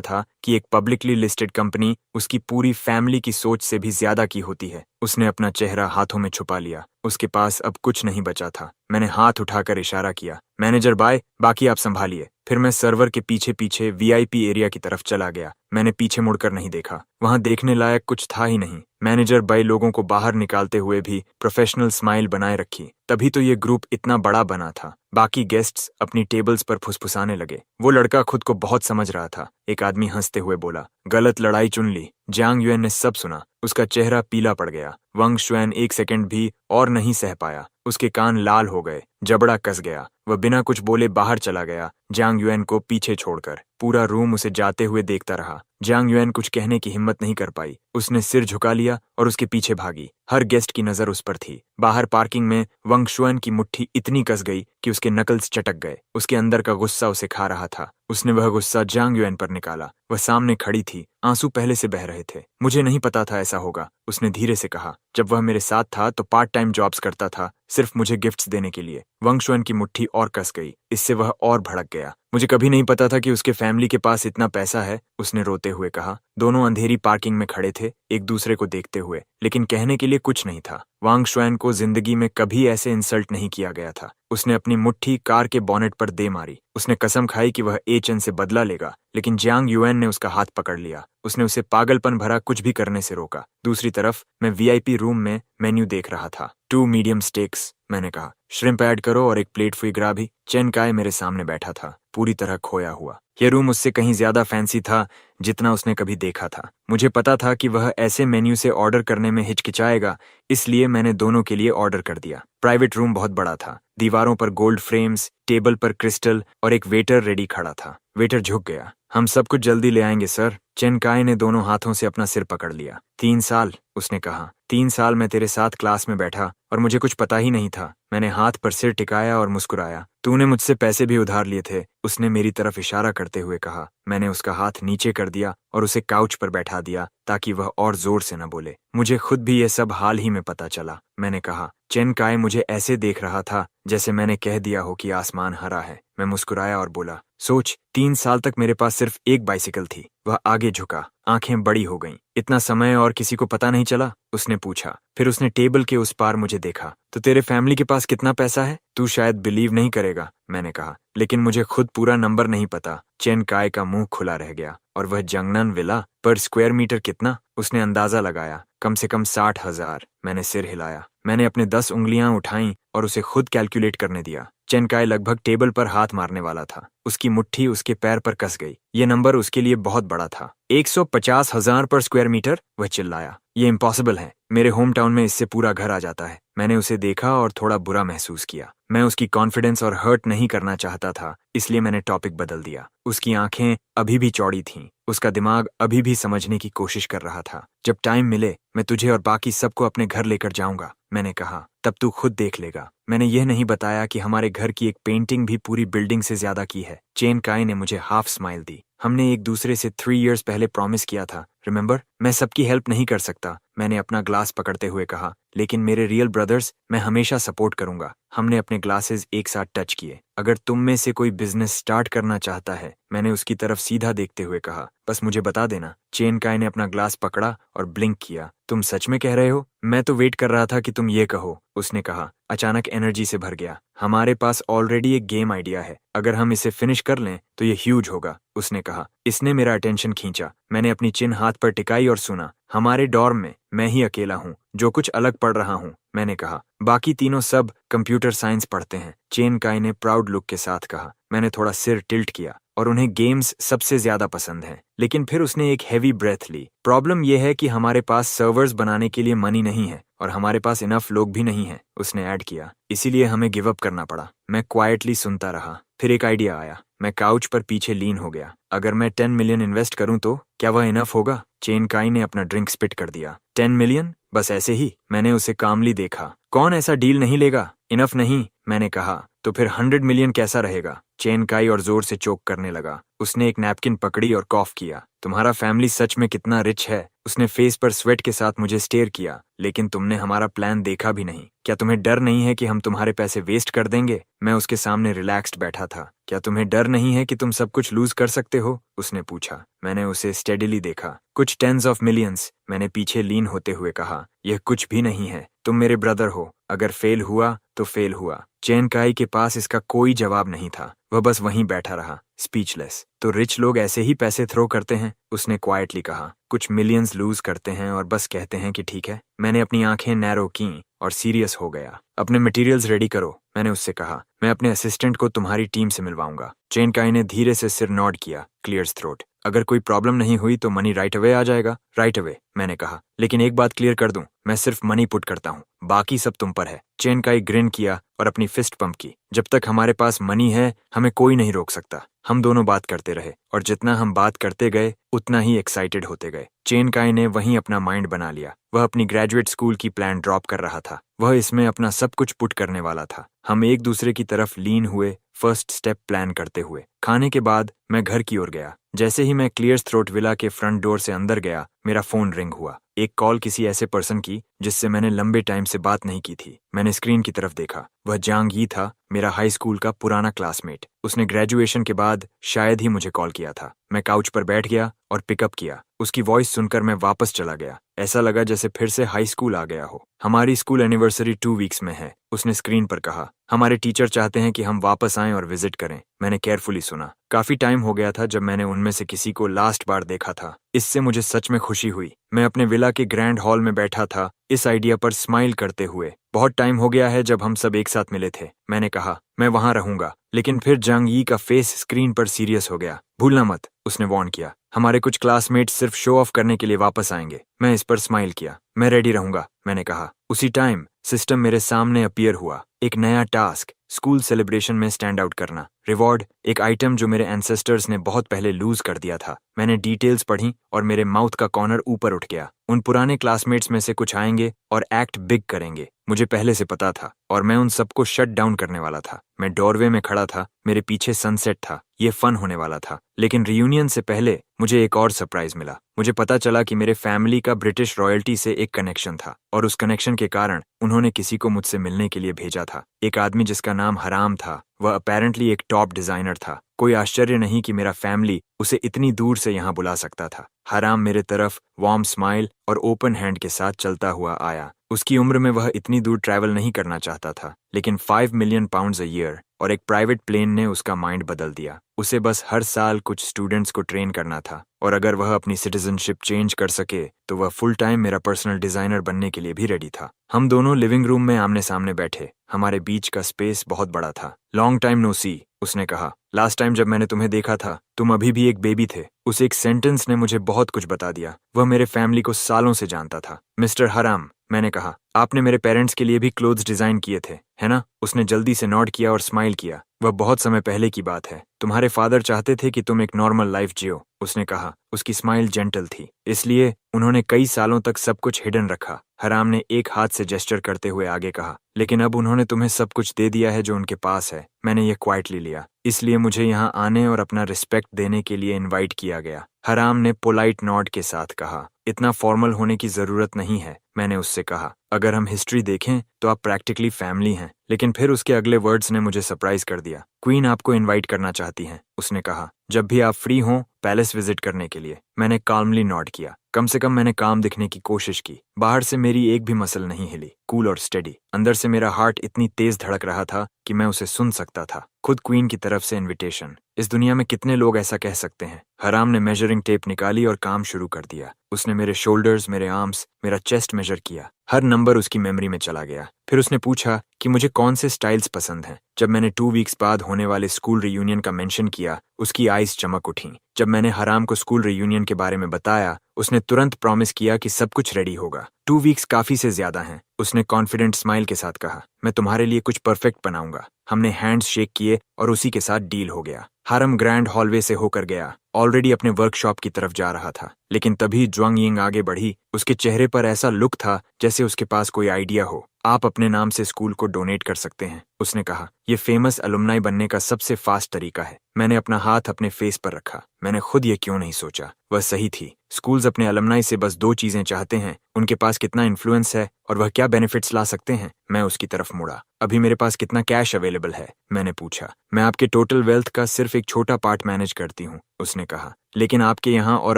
था कि एक पब्लिकली लिस्टेड कंपनी उसकी पूरी फैमिली की सोच से भी ज्यादा की होती है। उसने अपना चेहरा हाथों में छुपा लिया। उसके पास अब कुछ नहीं बचा था। मैंने हाथ उठाकर इशारा किया, मैनेजर बाय, बाकी आप संभालिए। फिर मैं सर्वर के पीछे पीछे वीआईपी एरिया की तरफ चला गया। मैंने पीछे मुड़कर नहीं देखा। वहां देखने लायक कुछ था ही नहीं। मैनेजर बाय लोगों को बाहर निकालते हुए भी प्रोफेशनल स्माइल बनाए रखी। तभी तो ये ग्रुप इतना बड़ा बना था। बाकी गेस्ट्स अपनी टेबल्स पर फुसफुसाने लगे। वो लड़का खुद को बहुत समझ रहा था। एक आदमी हंसते हुए बोला, गलत लड़ाई चुन ली। जांग युएन ने सब सुना। उसका चेहरा पीला पड़ गया। वांग शुएन एक सेकंड भी और नहीं सह पाया। उसके कान लाल हो गए, जबड़ा कस गया। वह बिना कुछ बोले बाहर चला गया, जांग युएन को पीछे छोड़कर। पूरा रूम उसे जाते हुए देखता रहा। जांग युएन कुछ कहने की हिम्मत नहीं कर पाई। उसने सिर झुका लिया और उसके पीछे भागी। हर गेस्ट की नजर उस पर थी। बाहर पार्किंग में वांग शुएन की मुट्ठी इतनी कस गई कि उसके नकल्स चटक गए। उसके अंदर का गुस्सा उसे खा रहा था। उसने वह गुस्सा जांग युएन पर निकाला। वह सामने खड़ी थी, आंसू पहले से बह रहे थे। मुझे नहीं पता था ऐसा होगा, उसने धीरे से कहा। जब वह मेरे साथ था तो पार्ट टाइम जॉब्स करता था, सिर्फ मुझे गिफ्ट्स देने के लिए। वांग शुएन की मुट्ठी और कस गई। इससे वह और भड़क गया। मुझे कभी नहीं पता था कि उसके फैमिली के पास इतना पैसा है, उसने रोते हुए कहा। दोनों अंधेरी पार्किंग में खड़े थे, एक दूसरे को देखते हुए, लेकिन कहने के लिए कुछ नहीं था। वांग शुएन को जिंदगी में कभी ऐसे इंसल्ट नहीं किया गया था। उसने अपनी मुट्ठी कार के बॉनेट पर दे मारी। उसने कसम खाई कि वह एचएन से बदला लेगा, लेकिन जांग युएन ने उसका हाथ पकड़ लिया। उसने उसे पागलपन भरा कुछ भी करने से रोका। दूसरी तरफ मैं वीआईपी रूम में मेन्यू देख रहा था। 2 मीडियम स्टेक्स, मैंने कहा। श्रिम्प ऐड करो और एक प्लेट फुई ग्रा भी। चेन काय मेरे सामने बैठा था, पूरी तरह खोया हुआ। यह रूम उससे कहीं ज्यादा फैंसी था जितना उसने कभी देखा था। मुझे पता था कि वह ऐसे मेन्यू से ऑर्डर करने में हिचकिचाएगा, इसलिए मैंने दोनों के लिए ऑर्डर कर दिया। प्राइवेट रूम बहुत बड़ा था। दीवारों पर गोल्ड फ्रेम्स, टेबल पर क्रिस्टल और एक वेटर रेडी खड़ा था। वेटर झुक गया। हम सब कुछ जल्दी ले आएंगे सर। चेन काय ने दोनों हाथों से अपना सिर पकड़ लिया। 3 साल, उसने कहा। 3 साल मैं तेरे साथ क्लास में बैठा और मुझे कुछ पता ही नहीं था। मैंने हाथ पर सिर टिकाया और मुस्कुराया। तूने मुझसे पैसे भी उधार लिए थे, उसने मेरी तरफ इशारा करते हुए कहा। मैंने उसका हाथ नीचे कर दिया और उसे काउच पर बैठा दिया ताकि वह और जोर से न बोले। मुझे खुद भी यह सब हाल ही में पता चला, मैंने कहा। चेन काय मुझे ऐसे देख रहा था जैसे मैंने कह दिया हो कि आसमान हरा है। मैं मुस्कुराया और बोला, सोच, 3 साल तक मेरे पास सिर्फ एक बाइसिकल थी। वह आगे झुका, आंखें बड़ी हो गईं। इतना समय और किसी को पता नहीं चला, उसने पूछा। फिर उसने टेबल के उस पार मुझे देखा। तो तेरे फैमिली के पास कितना पैसा है? तू शायद बिलीव नहीं करेगा, मैंने कहा, लेकिन मुझे खुद पूरा नंबर नहीं पता। चेन काय का मुंह खुला रह गया। और वह जंगनन विला पर स्क्वायर मीटर कितना? उसने अंदाजा लगाया। कम से कम 60,000। मैंने सिर हिलाया। मैंने अपने 10 उंगलियां उठाईं और उसे खुद कैलकुलेट करने दिया। चेन काय लगभग टेबल पर हाथ मारने वाला था। उसकी मुट्ठी उसके पैर पर कस गई। यह नंबर उसके लिए बहुत बड़ा था। 150,000 पर स्क्वायर मीटर, वह चिल्लाया। ये इम्पॉसिबल है। मेरे होम टाउन में इससे पूरा घर आ जाता है। मैंने उसे देखा और थोड़ा बुरा महसूस किया। मैं उसकी कॉन्फिडेंस और हर्ट नहीं करना चाहता था, इसलिए मैंने टॉपिक बदल दिया। उसकी आंखें अभी भी चौड़ी थीं। उसका दिमाग अभी भी समझने की कोशिश कर रहा था। जब टाइम मिले मैं तुझे और बाकी सबको अपने घर लेकर जाऊंगा, मैंने कहा। तब तू खुद देख लेगा। मैंने यह नहीं बताया कि हमारे घर की एक पेंटिंग भी पूरी बिल्डिंग से ज्यादा की है। चेन काय ने मुझे हाफ स्माइल दी। हमने एक दूसरे से 3 इयर्स पहले प्रॉमिस किया था, रिमेंबर, मैं सबकी हेल्प नहीं कर सकता, मैंने अपना ग्लास पकड़ते हुए कहा, लेकिन मेरे रियल ब्रदर्स, मैं हमेशा सपोर्ट करूंगा। हमने अपने ग्लासेस एक साथ टच किए। अगर तुम में से कोई बिजनेस स्टार्ट करना चाहता है, मैंने उसकी तरफ सीधा देखते हुए कहा, बस मुझे बता देना। चेन काय ने अपना ग्लास पकड़ा और ब्लिंक किया। तुम सच में कह रहे हो? मैं तो वेट कर रहा था कि तुम ये कहो, उसने कहा, अचानक एनर्जी से भर गया। हमारे पास ऑलरेडी एक गेम आइडिया है, अगर हम इसे फिनिश कर लें तो ये ह्यूज होगा, उसने कहा। इसने मेरा अटेंशन खींचा। मैंने अपनी चिन हाथ पर टिकाई और सुना। हमारे डॉर्म में मैं ही अकेला हूँ जो कुछ अलग पढ़ रहा हूँ, मैंने कहा। बाकी तीनों सब कंप्यूटर साइंस पढ़ते हैं, चेन काय ने प्राउड लुक के साथ कहा। मैंने थोड़ा सिर टिल्ट किया। और उन्हें गेम्स सबसे ज्यादा पसंद हैं। लेकिन फिर उसने एक हैवी ब्रेथ ली। प्रॉब्लम यह है कि हमारे पास सर्वर्स बनाने के लिए मनी नहीं है और हमारे पास इनफ लोग भी नहीं हैं, उसने ऐड किया। इसीलिए हमें गिव अप करना पड़ा। मैं क्वाइटली सुनता रहा। फिर एक आइडिया आया। मैं काउच पर पीछे लीन हो गया। अगर मैं 10 मिलियन इन्वेस्ट करूं तो क्या वह इनफ होगा? चेन काई ने अपना ड्रिंक स्पिट कर दिया। 10 मिलियन? बस ऐसे ही? मैंने उसे कामली देखा। कौन ऐसा डील नहीं लेगा? इनफ नहीं, मैंने कहा। तो फिर 100 मिलियन कैसा रहेगा? चेन काई और जोर से चोक करने लगा। उसने एक नैपकिन पकड़ी और कॉफ किया। तुम्हारा फैमिली सच में कितना रिच है? उसने फेस पर स्वेट के साथ मुझे स्टेयर किया। लेकिन तुमने हमारा प्लान देखा भी नहीं। क्या तुम्हें डर नहीं है कि हम तुम्हारे पैसे वेस्ट कर देंगे? मैं उसके सामने रिलैक्स्ड बैठा था। क्या तुम्हें डर नहीं है कि तुम सब कुछ लूज कर सकते हो? उसने पूछा। मैंने उसे स्टेडिली देखा। कुछ टेंस ऑफ मिलियंस, मैंने पीछे लीन होते हुए कहा। यह कुछ भी नहीं है। तुम मेरे ब्रदर हो। अगर फेल हुआ तो फेल हुआ। चेन काई के पास इसका कोई जवाब नहीं था। वह बस वहीं बैठा रहा, स्पीचलेस। तो रिच लोग ऐसे ही पैसे थ्रो करते हैं, उसने क्वाइटली कहा। कुछ मिलियंस लूज करते हैं और बस कहते हैं कि ठीक है। मैंने अपनी आंखें नैरो की और सीरियस हो गया। अपने मटेरियल्स रेडी करो, मैंने उससे कहा। मैं अपने असिस्टेंट को तुम्हारी टीम से मिलवाऊंगा। चेन काई ने धीरे से सिर नॉड किया, क्लियर्स थ्रोट। अगर कोई प्रॉब्लम नहीं हुई तो मनी राइट अवे आ जाएगा। राइट अवे, मैंने कहा। लेकिन एक बात क्लियर कर दूं, मैं सिर्फ मनी पुट करता हूँ, बाकी सब तुम पर है। चेन काई ग्रिन किया और अपनी फिस्ट पंप की। जब तक हमारे पास मनी है, हमें कोई नहीं रोक सकता। हम दोनों बात करते रहे और जितना हम बात करते गए उतना ही एक्साइटेड होते गए। चेन काई ने वहीं अपना माइंड बना लिया। वह अपनी ग्रेजुएट स्कूल की प्लान ड्रॉप कर रहा था। वह इसमें अपना सब कुछ पुट करने वाला था। हम एक दूसरे की तरफ लीन हुए, फर्स्ट स्टेप प्लान करते हुए। खाने के बाद मैं घर की ओर गया। जैसे ही मैं क्लियर्स थ्रोट विला के फ्रंट डोर से अंदर गया, मेरा फोन रिंग हुआ। एक कॉल किसी ऐसे पर्सन की जिससे मैंने लंबे टाइम से बात नहीं की थी। मैंने स्क्रीन की तरफ देखा। वह जांग यी था, मेरा हाई स्कूल का पुराना क्लासमेट। उसने ग्रेजुएशन के बाद शायद ही मुझे कॉल किया था। मैं काउच पर बैठ गया और पिकअप किया। उसकी वॉइस सुनकर मैं वापस चला गया। ऐसा लगा जैसे फिर से हाई स्कूल आ गया हो। हमारी स्कूल एनिवर्सरी 2 वीक्स में है, उसने स्क्रीन पर कहा। हमारे टीचर चाहते हैं कि हम वापस आएं और विजिट करें। मैंने केयरफुली सुना। काफी टाइम हो गया था जब मैंने उनमें से किसी को लास्ट बार देखा था। इससे मुझे सच में खुशी हुई। मैं अपने विला के ग्रैंड हॉल में बैठा था, इस आइडिया पर स्माइल करते हुए। बहुत टाइम हो गया है जब हम सब एक साथ मिले थे, मैंने कहा। मैं वहां रहूंगा। लेकिन फिर जांग यी का फेस स्क्रीन पर सीरियस हो गया। भूलना मत, उसने वार्न किया। हमारे कुछ क्लासमेट्स सिर्फ शो ऑफ करने के लिए वापस आएंगे। मैं इस पर स्माइल किया। मैं रेडी रहूंगा, मैंने कहा। उसी टाइम सिस्टम मेरे सामने अपीयर हुआ। एक नया टास्क, स्कूल सेलिब्रेशन में स्टैंड आउट करना। रिवॉर्ड, एक आइटम जो मेरे एंसेस्टर्स ने बहुत पहले लूज कर दिया था। मैंने डिटेल्स पढ़ी और मेरे माउथ का कॉर्नर ऊपर उठ गया। उन पुराने क्लासमेट्स में से कुछ आएंगे और एक्ट बिग करेंगे। मुझे पहले से पता था और मैं उन सबको शट डाउन करने वाला था। मैं डोरवे में खड़ा था, मेरे पीछे सनसेट था। ये फन होने वाला था। लेकिन रियूनियन से पहले मुझे एक और सरप्राइज मिला। मुझे पता चला कि मेरे फैमिली का ब्रिटिश रॉयल्टी से एक कनेक्शन था और उस कनेक्शन के कारण उन्होंने किसी को मुझसे मिलने के लिए भेजा था। एक आदमी जिसका नाम हराम था। वह अपेरेंटली एक टॉप डिजाइनर था। कोई आश्चर्य नहीं कि मेरा फैमिली उसे इतनी दूर से यहाँ बुला सकता था। हराम मेरे तरफ वार्म स्माइल और ओपन हैंड के साथ चलता हुआ आया। उसकी उम्र में वह इतनी दूर ट्रैवल नहीं करना चाहता था, लेकिन 5 मिलियन पाउंड्स अ ईयर और एक प्राइवेट प्लेन ने उसका माइंड बदल दिया। उसे बस हर साल कुछ स्टूडेंट्स को ट्रेन करना था और अगर वह अपनी सिटीजनशिप चेंज कर सके तो वह फुल टाइम मेरा पर्सनल डिजाइनर बनने के लिए भी रेडी था। हम दोनों लिविंग रूम में आमने सामने बैठे। हमारे बीच का स्पेस बहुत बड़ा था। लॉन्ग टाइम नो सी, उसने कहा। लास्ट टाइम जब मैंने तुम्हें देखा था, तुम अभी भी एक बेबी थे। उस एक सेंटेंस ने मुझे बहुत कुछ बता दिया। वह मेरे फैमिली को सालों से जानता था। मिस्टर हराम, मैंने कहा, आपने मेरे पेरेंट्स के लिए भी क्लोथ्स डिजाइन किए थे, है ना? उसने जल्दी से नॉड किया और स्माइल किया। वह बहुत समय पहले की बात है। तुम्हारे फादर चाहते थे कि तुम एक नॉर्मल लाइफ जियो। उसने कहा। उसकी स्माइल जेंटल थी, इसलिए उन्होंने कई सालों तक सब कुछ हिडन रखा। हराम ने एक हाथ से जेस्चर करते हुए आगे कहा, लेकिन अब उन्होंने तुम्हें सब कुछ दे दिया है जो उनके पास है। मैंने ये क्वाइटली लिया, इसलिए मुझे यहाँ आने और अपना रिस्पेक्ट देने के लिए इनवाइट किया गया। हराम ने पोलाइट नॉड के साथ कहा, इतना फॉर्मल होने की जरूरत नहीं है। मैंने उससे कहा, अगर हम हिस्ट्री देखें तो आप प्रैक्टिकली फैमिली हैं। लेकिन फिर उसके अगले वर्ड्स ने मुझे सरप्राइज कर दिया। क्वीन आपको इनवाइट करना चाहती हैं, उसने कहा, जब भी आप फ्री हों पैलेस विजिट करने के लिए। मैंने काल्मली नॉड किया। कम से कम मैंने काम दिखने की कोशिश की। बाहर से मेरी एक भी मसल नहीं हिली, कूल और स्टेडी। अंदर से मेरा हार्ट इतनी तेज धड़क रहा था कि मैं उसे सुन सकता था। खुद क्वीन की तरफ से इनविटेशन। इस दुनिया में कितने लोग ऐसा कह सकते हैं? हराम ने मेजरिंग टेप निकाली और काम शुरू कर दिया। उसने मेरे शोल्डर्स, मेरे आर्म्स, मेरा चेस्ट मेजर किया। हर नंबर उसकी मेमोरी में चला गया। फिर उसने पूछा कि मुझे कौन से स्टाइल्स पसंद हैं। जब मैंने 2 वीक्स बाद होने वाले स्कूल रियूनियन का मेंशन किया, उसकी आईज चमक उठी। जब मैंने हराम को स्कूल रियूनियन के बारे में बताया, उसने तुरंत प्रॉमिस किया कि सब कुछ रेडी होगा। 2 वीक्स काफी से ज्यादा हैं, उसने कॉन्फिडेंट स्माइल के साथ कहा। मैं तुम्हारे लिए कुछ परफेक्ट बनाऊंगा। हमने हैंड्स शेक किए और उसी के साथ डील हो गया। हरम ग्रैंड हॉलवे से होकर गया, ऑलरेडी अपने वर्कशॉप की तरफ जा रहा था। लेकिन तभी ज्वांग यिंग आगे बढ़ी। उसके चेहरे पर ऐसा लुक था जैसे उसके पास कोई आइडिया हो। आप अपने नाम से स्कूल को डोनेट कर सकते हैं, उसने कहा। यह फेमस अलुमनाई बनने का सबसे फास्ट तरीका है। मैंने अपना हाथ अपने फेस पर रखा। मैंने खुद ये क्यों नहीं सोचा, वह सही थी। स्कूल्स अपने अलुमनाई से बस 2 चीजें चाहते हैं, उनके पास कितना इन्फ्लुएंस है और वह क्या बेनिफिट्स ला सकते हैं। मैं उसकी तरफ मुड़ा। अभी मेरे पास कितना कैश अवेलेबल है, मैंने पूछा। मैं आपके टोटल वेल्थ का सिर्फ एक छोटा पार्ट मैनेज करती हूँ, उसने कहा। लेकिन आपके यहाँ और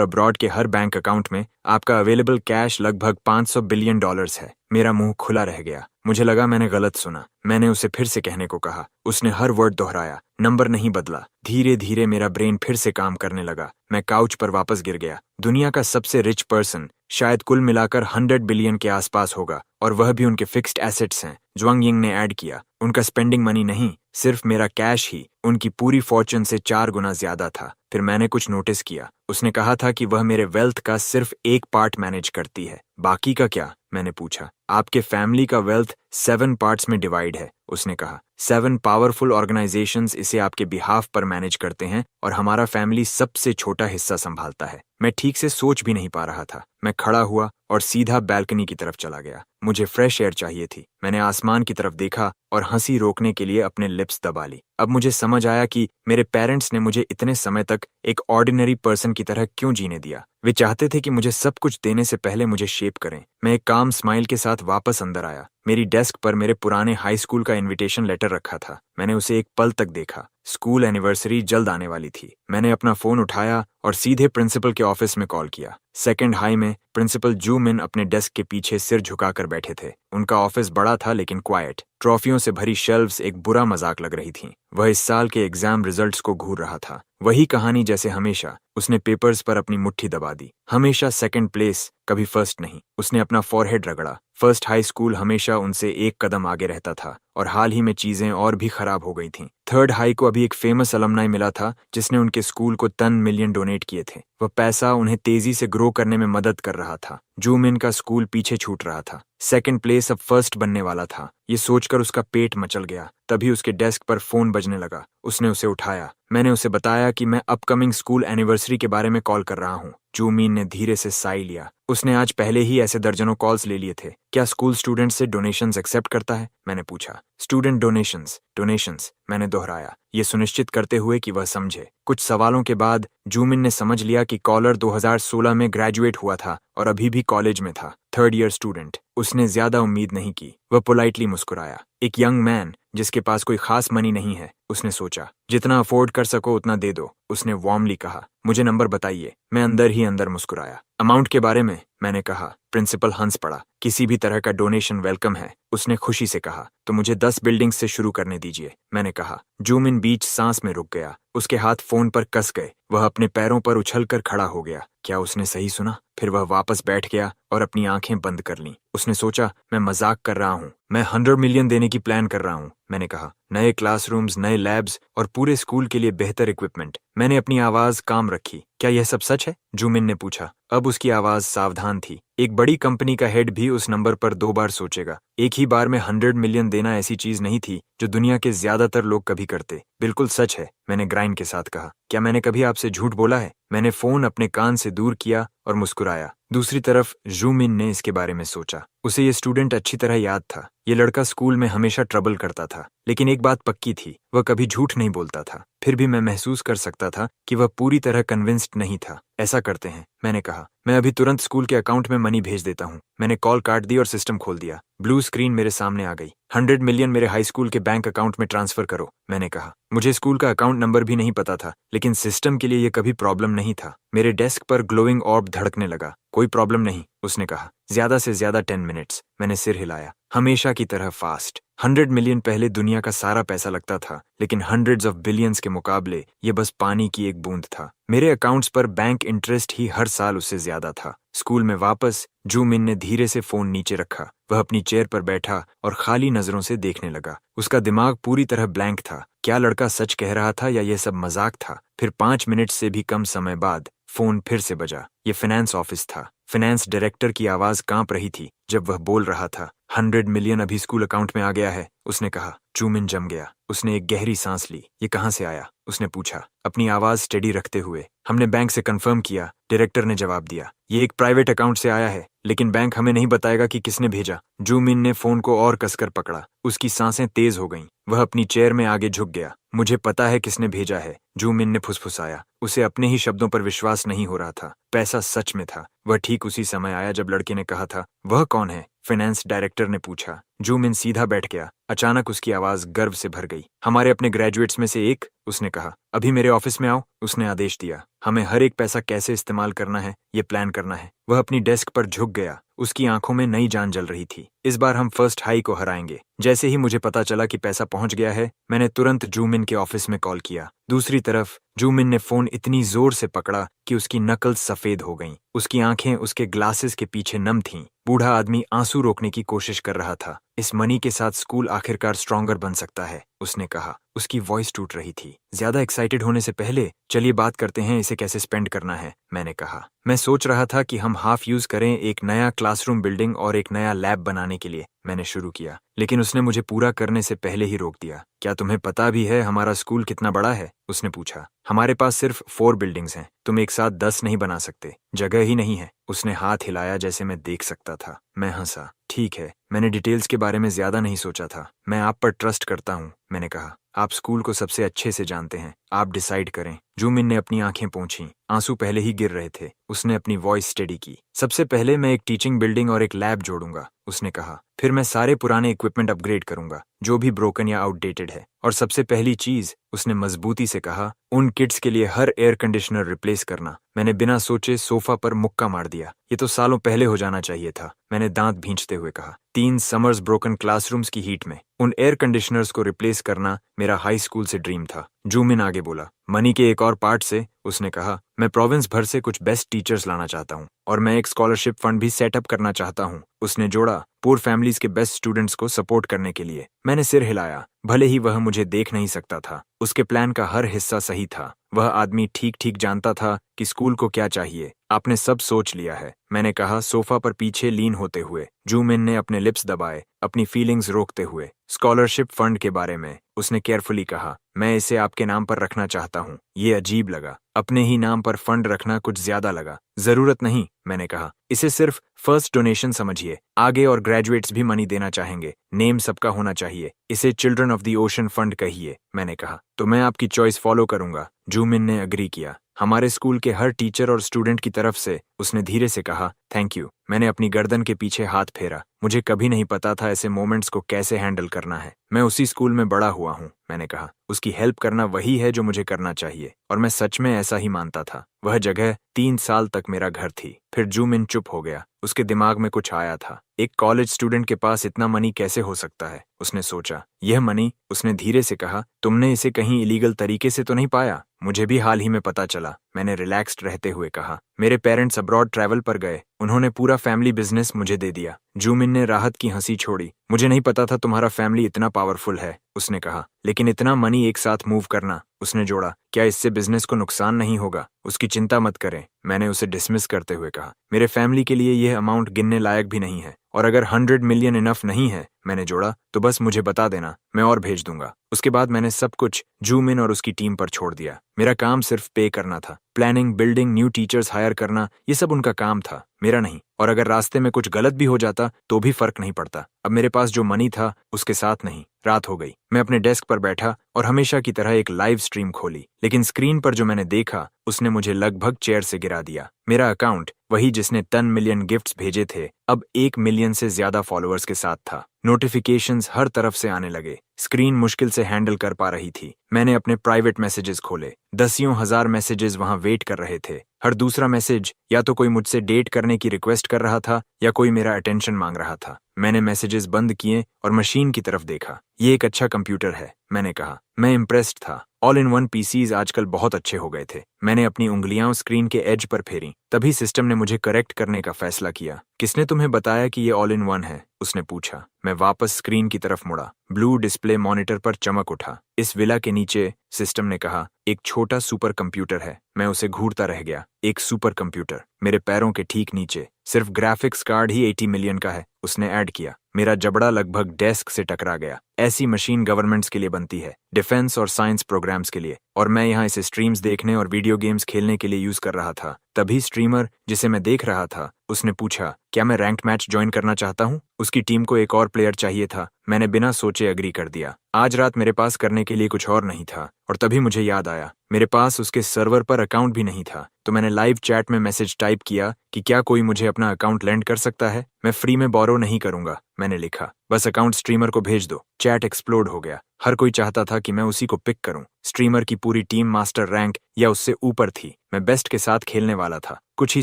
अब्रॉड के हर बैंक अकाउंट में आपका अवेलेबल कैश लगभग $500 बिलियन है। मेरा मुंह खुला रह गया। मुझे लगा मैंने गलत सुना। मैंने उसे फिर से कहने को कहा। उसने हर वर्ड दोहराया। नंबर नहीं बदला। धीरे धीरे मेरा ब्रेन फिर से काम करने लगा। मैं काउच पर वापस गिर गया। दुनिया का सबसे रिच पर्सन शायद कुल मिलाकर 100 बिलियन के आसपास होगा, और वह भी उनके फिक्स्ड एसेट्स हैं। ज्वांग यिंग ने ऐड किया, उनका स्पेंडिंग मनी नहीं, सिर्फ मेरा कैश ही उनकी पूरी फॉर्च्यून से 4 गुना ज्यादा था। फिर मैंने कुछ नोटिस किया। उसने कहा था कि वह मेरे वेल्थ का सिर्फ एक पार्ट मैनेज करती है। बाकी का क्या, मैंने पूछा। आपके फैमिली का वेल्थ 7 पार्ट्स में डिवाइड है, उसने कहा। 7 पावरफुल ऑर्गेनाइजेशंस इसे आपके बिहाफ पर मैनेज करते हैं और हमारा फैमिली सबसे छोटा हिस्सा संभालता है। मैं ठीक से सोच भी नहीं पा रहा था। मैं खड़ा हुआ और सीधा बैल्कनी की तरफ चला गया। मुझे फ्रेश एयर चाहिए थी। मैंने आसमान की तरफ देखा और हंसी रोकने के लिए अपने लिप्स दबा ली। अब मुझे समझ आया कि मेरे पेरेंट्स ने मुझे इतने समय तक एक ऑर्डिनरी पर्सन की तरह क्यों जीने दिया। वे चाहते थे कि मुझे सब कुछ देने से पहले मुझे शेप करें। मैं एक काम स्माइल के साथ वापस अंदर आया। मेरी डेस्क पर मेरे पुराने हाई स्कूल का इनविटेशन लेटर रखा था। मैंने उसे एक पल तक देखा। स्कूल एनिवर्सरी जल्द आने वाली थी। मैंने अपना फोन उठाया और सीधे प्रिंसिपल के ऑफिस में कॉल किया। सेकंड हाई में प्रिंसिपल जू मिन अपने डेस्क के पीछे सिर झुकाकर बैठे थे। उनका ऑफिस बड़ा था लेकिन क्वाइट। ट्रॉफियों से भरी शेल्व्स एक बुरा मजाक लग रही थीं। वह इस साल के एग्जाम रिजल्ट्स को घूर रहा था। वही कहानी जैसे हमेशा। उसने पेपर्स पर अपनी मुट्ठी दबा दी। हमेशा सेकंड प्लेस, कभी फर्स्ट नहीं। उसने अपना फॉरहेड रगड़ा। फर्स्ट हाई स्कूल हमेशा उनसे एक कदम आगे रहता था, और हाल ही में चीजें और भी खराब हो गई थीं। थर्ड हाई को अभी एक फेमस अलुमनाई मिला था जिसने उनके स्कूल को 10 मिलियन डोनेट किए थे। वह पैसा उन्हें तेजी से ग्रो करने में मदद कर रहा था। जू मिन का स्कूल पीछे छूट रहा था। सेकंड प्लेस अब फर्स्ट बनने वाला था। ये सोचकर उसका पेट मचल गया। तभी उसके डेस्क पर फोन बजने लगा। उसने उसे उठाया। मैंने उसे बताया कि मैं अपकमिंग स्कूल एनिवर्सरी के बारे में कॉल कर रहा हूँ। जू मिन ने धीरे से साई लिया। उसने आज पहले ही ऐसे दर्जनों कॉल्स ले लिए थे। क्या स्कूल स्टूडेंट्स से डोनेशंस एक्सेप्ट करता है, मैंने पूछा। स्टूडेंट डोनेशंस, मैंने दोहराया, ये सुनिश्चित करते हुए कि वह समझे। कुछ सवालों के बाद जू मिन ने समझ लिया कि कॉलर 2016 में ग्रेजुएट हुआ था और अभी भी कॉलेज में था, 3rd ईयर स्टूडेंट। उसने ज्यादा उम्मीद नहीं की। वह पोलाइटली मुस्कुराया। एक यंग मैन जिसके पास कोई खास मनी नहीं है, उसने सोचा। जितना अफोर्ड कर सको उतना दे दो, उसने वार्मली कहा। मुझे नंबर बताइए। मैं अंदर ही अंदर मुस्कुराया। अमाउंट के बारे में, मैंने कहा। प्रिंसिपल हंस पड़ा। किसी भी तरह का डोनेशन वेलकम है, उसने खुशी से कहा। तो मुझे 10 बिल्डिंग्स से शुरू करने दीजिए, मैंने कहा। जू मिन बीच सांस में रुक गया। उसके हाथ फोन पर कस गए। वह अपने पैरों पर उछलकर खड़ा हो गया। क्या उसने सही सुना? फिर वह वापस बैठ गया और अपनी आंखें बंद कर लीं। उसने सोचा, मैं मजाक कर रहा हूँ। मैं 100 मिलियन देने की प्लान कर रहा हूँ। मैंने कहा। नए क्लासरूम्स, नए लैब्स और पूरे स्कूल के लिए बेहतर इक्विपमेंट। मैंने अपनी आवाज काम रखी। क्या यह सब सच है? जूमिन ने पूछा। अब उसकी आवाज सावधान थी। एक बड़ी कंपनी का हेड भी उस नंबर पर 2 बार सोचेगा। एक ही बार में 100 मिलियन देना ऐसी चीज नहीं थी जो दुनिया के ज्यादातर लोग कभी करते। बिल्कुल सच है, मैंने ग्राइंड के साथ कहा। क्या मैंने कभी आपसे झूठ बोला है? मैंने फोन अपने कान से दूर किया और मुस्कुराया। दूसरी तरफ जूमिन ने इसके बारे में सोचा। उसे ये स्टूडेंट अच्छी तरह याद था। ये लड़का स्कूल में हमेशा ट्रबल करता था, लेकिन एक बात पक्की थी, वह कभी झूठ नहीं बोलता था। फिर भी मैं महसूस कर सकता था कि वह पूरी तरह कन्विंस्ड नहीं था। ऐसा करते हैं, मैंने कहा। मैं अभी तुरंत स्कूल के अकाउंट में मनी भेज देता हूँ। मैंने कॉल काट दी और सिस्टम खोल दिया। ब्लू स्क्रीन मेरे सामने आ गई। 100 मिलियन मेरे हाई स्कूल के बैंक अकाउंट में ट्रांसफर करो, मैंने कहा। मुझे स्कूल का अकाउंट नंबर भी नहीं पता था, लेकिन सिस्टम के लिए यह कभी प्रॉब्लम नहीं था। मेरे डेस्क पर ग्लोइंग ऑर्ब धड़कने लगा। कोई प्रॉब्लम नहीं, उसने कहा। ज्यादा से ज्यादा 10 मिनट्स। मैंने सिर हिलाया। हमेशा की तरह फास्ट। 100 मिलियन पहले दुनिया का सारा पैसा लगता था, लेकिन हंड्रेड्स ऑफ बिलियंस के मुकाबले ये बस पानी की एक बूंद था। मेरे अकाउंट्स पर बैंक इंटरेस्ट ही हर साल उससे ज्यादा था। स्कूल में वापस जूमिन ने धीरे से फोन नीचे रखा। वह अपनी चेयर पर बैठा और खाली नजरों से देखने लगा। उसका दिमाग पूरी तरह ब्लैंक था। क्या लड़का सच कह रहा था या यह सब मजाक था? फिर 5 मिनट से भी कम समय बाद फोन फिर से बजा। ये फाइनेंस ऑफिस था। फाइनेंस डायरेक्टर की आवाज कांप रही थी जब वह बोल रहा था। 100 मिलियन अभी स्कूल अकाउंट में आ गया है, उसने कहा। जूमिन जम गया। उसने एक गहरी सांस ली। ये कहाँ से आया? उसने पूछा, अपनी आवाज स्टेडी रखते हुए। हमने बैंक से कंफर्म किया, डायरेक्टर ने जवाब दिया। ये एक प्राइवेट अकाउंट से आया है, लेकिन बैंक हमें नहीं बताएगा कि किसने भेजा। जूमिन ने फोन को और कसकर पकड़ा। उसकी सांसें तेज हो गईं। वह अपनी चेयर में आगे झुक गया। मुझे पता है किसने भेजा है, जूमिन ने फुसफुसाया। उसे अपने ही शब्दों पर विश्वास नहीं हो रहा था। पैसा सच में था। वह ठीक उसी समय आया जब लड़के ने कहा था। वह कौन है? फाइनेंस डायरेक्टर ने पूछा। जूमिन सीधा बैठ गया। अचानक उसकी आवाज गर्व से भर गई। हमारे अपने ग्रेजुएट्स में से एक, उसने कहा। अभी मेरे ऑफिस में आओ, उसने आदेश दिया। हमें हर एक पैसा कैसे इस्तेमाल करना है ये प्लान करना है। वह अपनी डेस्क पर झुक गया। उसकी आंखों में नई जान जल रही थी। इस बार हम फर्स्ट हाई को हराएंगे। जैसे ही मुझे पता चला कि पैसा पहुंच गया है, मैंने तुरंत जूमिन के ऑफिस में कॉल किया। दूसरी तरफ जूमिन ने फोन इतनी जोर से पकड़ा कि उसकी नकल सफेद हो गईं। उसकी आंखें उसके ग्लासेस के पीछे नम थीं। बूढ़ा आदमी आंसू रोकने की कोशिश कर रहा था। इस मनी के साथ स्कूल आखिरकार स्ट्रॉन्गर बन सकता है, उसने कहा। उसकी वॉइस टूट रही थी। ज्यादा एक्साइटेड होने से पहले चलिए बात करते हैं इसे कैसे स्पेंड करना है, मैंने कहा। मैं सोच रहा था कि हम हाफ यूज करें एक नया क्लासरूम बिल्डिंग और एक नया लैब बनाने के लिए, मैंने शुरू किया। लेकिन उसने मुझे पूरा करने से पहले ही रोक दिया। क्या तुम्हें पता भी है हमारा स्कूल कितना बड़ा है? उसने पूछा। हमारे पास सिर्फ 4 बिल्डिंग्स हैं। तुम एक साथ 10 नहीं बना सकते, जगह ही नहीं है। उसने हाथ हिलाया जैसे मैं देख सकता था। मैं हंसा। ठीक है, मैंने डिटेल्स के बारे में ज्यादा नहीं सोचा था। मैं आप पर ट्रस्ट करता हूँ, मैंने कहा। आप स्कूल को सबसे अच्छे से जानते हैं, आप डिसाइड करें। जूमिन ने अपनी आंखें पोंछीं। आंसू पहले ही गिर रहे थे। उसने अपनी वॉइस स्टेडी की। सबसे पहले मैं एक टीचिंग बिल्डिंग और एक लैब जोड़ूंगा, उसने कहा। फिर मैं सारे पुराने इक्विपमेंट अपग्रेड करूंगा, जो भी ब्रोकन या आउटडेटेड है। और सबसे पहली चीज, उसने मजबूती से कहा, उन किड्स के लिए हर एयर कंडीशनर रिप्लेस करना। मैंने बिना सोचे सोफा पर मुक्का मार दिया। ये तो सालों पहले हो जाना चाहिए था, मैंने दांत भींचते हुए कहा। 3 समर्स ब्रोकन क्लासरूम्स की हीट में उन एयर कंडीशनर्स को रिप्लेस करना मेरा हाई स्कूल से ड्रीम था। जूमिन आगे बोला। मनी के एक और पार्ट से, उसने कहा, मैं प्रोविंस भर से कुछ बेस्ट टीचर्स लाना चाहता हूँ और मैं एक स्कॉलरशिप फंड भी सेटअप करना चाहता हूँ, उसने जोड़ा। पुअर फैमिलीज के बेस्ट स्टूडेंट्स को सपोर्ट करने के लिए। मैंने सिर हिलाया। भले ही वह मुझे देख नहीं सकता था, उसके प्लान का हर हिस्सा सही था। वह आदमी ठीक ठीक जानता था कि स्कूल को क्या चाहिए। आपने सब सोच लिया है, मैंने कहा, सोफा पर पीछे लीन होते हुए। जूमिन ने अपने लिप्स दबाए, अपनी फीलिंग्स रोकते हुए। स्कॉलरशिप फंड के बारे में, उसने केयरफुली कहा, मैं इसे आपके नाम पर रखना चाहता हूँ। ये अजीब लगा। अपने ही नाम पर फंड रखना कुछ ज्यादा लगा। जरूरत नहीं, मैंने कहा। इसे सिर्फ फर्स्ट डोनेशन समझिए। आगे और ग्रेजुएट्स भी मनी देना चाहेंगे। नेम सबका होना चाहिए। इसे children of the ocean fund कहिए, मैंने कहा। तो मैं आपकी चॉइस फॉलो करूंगा, जूमिन ने अग्री किया। हमारे स्कूल के हर टीचर और स्टूडेंट की तरफ से, उसने धीरे से कहा, थैंक यू। मैंने अपनी गर्दन के पीछे हाथ फेरा। मुझे कभी नहीं पता था ऐसे मोमेंट्स को कैसे हैंडल करना है। मैं उसी स्कूल में बड़ा हुआ हूँ, मैंने कहा। उसकी हेल्प करना वही है जो मुझे करना चाहिए, और मैं सच में ऐसा ही मानता था। वह जगह 3 साल तक मेरा घर थी। फिर जूमिन चुप हो गया। उसके दिमाग में कुछ आया था। एक कॉलेज स्टूडेंट के पास इतना मनी कैसे हो सकता है, उसने सोचा। यह मनी, उसने धीरे से कहा, तुमने इसे कहीं इलीगल तरीके से तो नहीं पाया? मुझे भी हाल ही में पता चला, मैंने रिलैक्स्ड रहते हुए कहा। मेरे पेरेंट्स अब्रॉड ट्रैवल पर गए। उन्होंने पूरा फैमिली बिजनेस मुझे दे दिया। जूमिन ने राहत की हंसी छोड़ी। मुझे नहीं पता था तुम्हारा फैमिली इतना पावरफुल है, उसने कहा। लेकिन इतना मनी एक साथ मूव करना, उसने जोड़ा। क्या इससे बिजनेस को नुकसान नहीं होगा? उसकी चिंता मत करें, मैंने उसे डिसमिस करते हुए कहा। मेरे फैमिली के लिए यह अमाउंट गिनने लायक भी नहीं है, और अगर 100 मिलियन इनफ नहीं है, मैंने जोड़ा, तो बस मुझे बता देना, मैं और भेज दूंगा। उसके बाद मैंने सब कुछ जूमिन और उसकी टीम पर छोड़ दिया। मेरा काम सिर्फ पे करना था। Planning, building, new teachers hire करना, ये सब उनका काम था, मेरा नहीं। और अगर रास्ते में कुछ गलत भी हो जाता तो भी फर्क नहीं पड़ता। अब मेरे पास जो मनी था उसके साथ नहीं। रात हो गई। मैं अपने डेस्क पर बैठा और हमेशा की तरह एक लाइव स्ट्रीम खोली, लेकिन स्क्रीन पर जो मैंने देखा उसने मुझे लगभग चेयर से गिरा दिया। मेरा अकाउंट, वही जिसने 10 मिलियन गिफ्ट्स भेजे थे, अब 1 मिलियन से ज्यादा फॉलोअर्स के साथ था। नोटिफिकेशंस हर तरफ से आने लगे। स्क्रीन मुश्किल से हैंडल कर पा रही थी। मैंने अपने प्राइवेट मैसेजेस खोले। दसियों हजार मैसेजेस वहां वेट कर रहे थे। हर दूसरा मैसेज या तो कोई मुझसे डेट करने की रिक्वेस्ट कर रहा था या कोई मेरा अटेंशन मांग रहा था। मैंने मैसेजेस बंद किए और मशीन की तरफ देखा। ये एक अच्छा कंप्यूटर है, मैंने कहा। मैं इम्प्रेस्ड था। ऑल इन वन पीसीज आजकल बहुत अच्छे हो गए थे। मैंने अपनी उंगलियां स्क्रीन के एज पर फेरी। तभी सिस्टम ने मुझे करेक्ट करने का फैसला किया। किसने तुम्हें बताया कि ये ऑल इन वन है? उसने पूछा। मैं वापस स्क्रीन की तरफ मुड़ा। ब्लू डिस्प्ले मॉनिटर पर चमक उठा। इस विला के नीचे, सिस्टम ने कहा, एक छोटा सुपर कंप्यूटर है। मैं उसे घूरता रह गया। एक सुपर कंप्यूटर मेरे पैरों के ठीक नीचे। सिर्फ ग्राफिक्स कार्ड ही 80 मिलियन का है, उसने ऐड किया। मेरा जबड़ा लगभग डेस्क से टकरा गया। ऐसी मशीन गवर्नमेंट्स के लिए बनती है, डिफेंस और साइंस प्रोग्राम्स के लिए, और मैं यहाँ इसे स्ट्रीम्स देखने और वीडियो गेम्स खेलने के लिए यूज कर रहा था। तभी स्ट्रीमर जिसे मैं देख रहा था, उसने पूछा, क्या मैं रैंक्ड मैच ज्वाइन करना चाहता हूँ? उसकी टीम को एक और प्लेयर चाहिए था। मैंने बिना सोचे अग्री कर दिया। आज रात मेरे पास करने के लिए कुछ और नहीं था, और तभी मुझे याद आया, मेरे पास उसके सर्वर पर अकाउंट भी नहीं था। तो मैंने लाइव चैट में मैसेज टाइप किया कि क्या कोई मुझे अपना अकाउंट लेंड कर सकता है? मैं फ्री में बोरो नहीं करूंगा, मैंने लिखा। बस अकाउंट स्ट्रीमर को भेज दो। चैट एक्सप्लोड हो गया। हर कोई चाहता था कि मैं उसी को पिक करूं। स्ट्रीमर की पूरी टीम मास्टर रैंक या उससे ऊपर थी। मैं बेस्ट के साथ खेलने वाला था। कुछ ही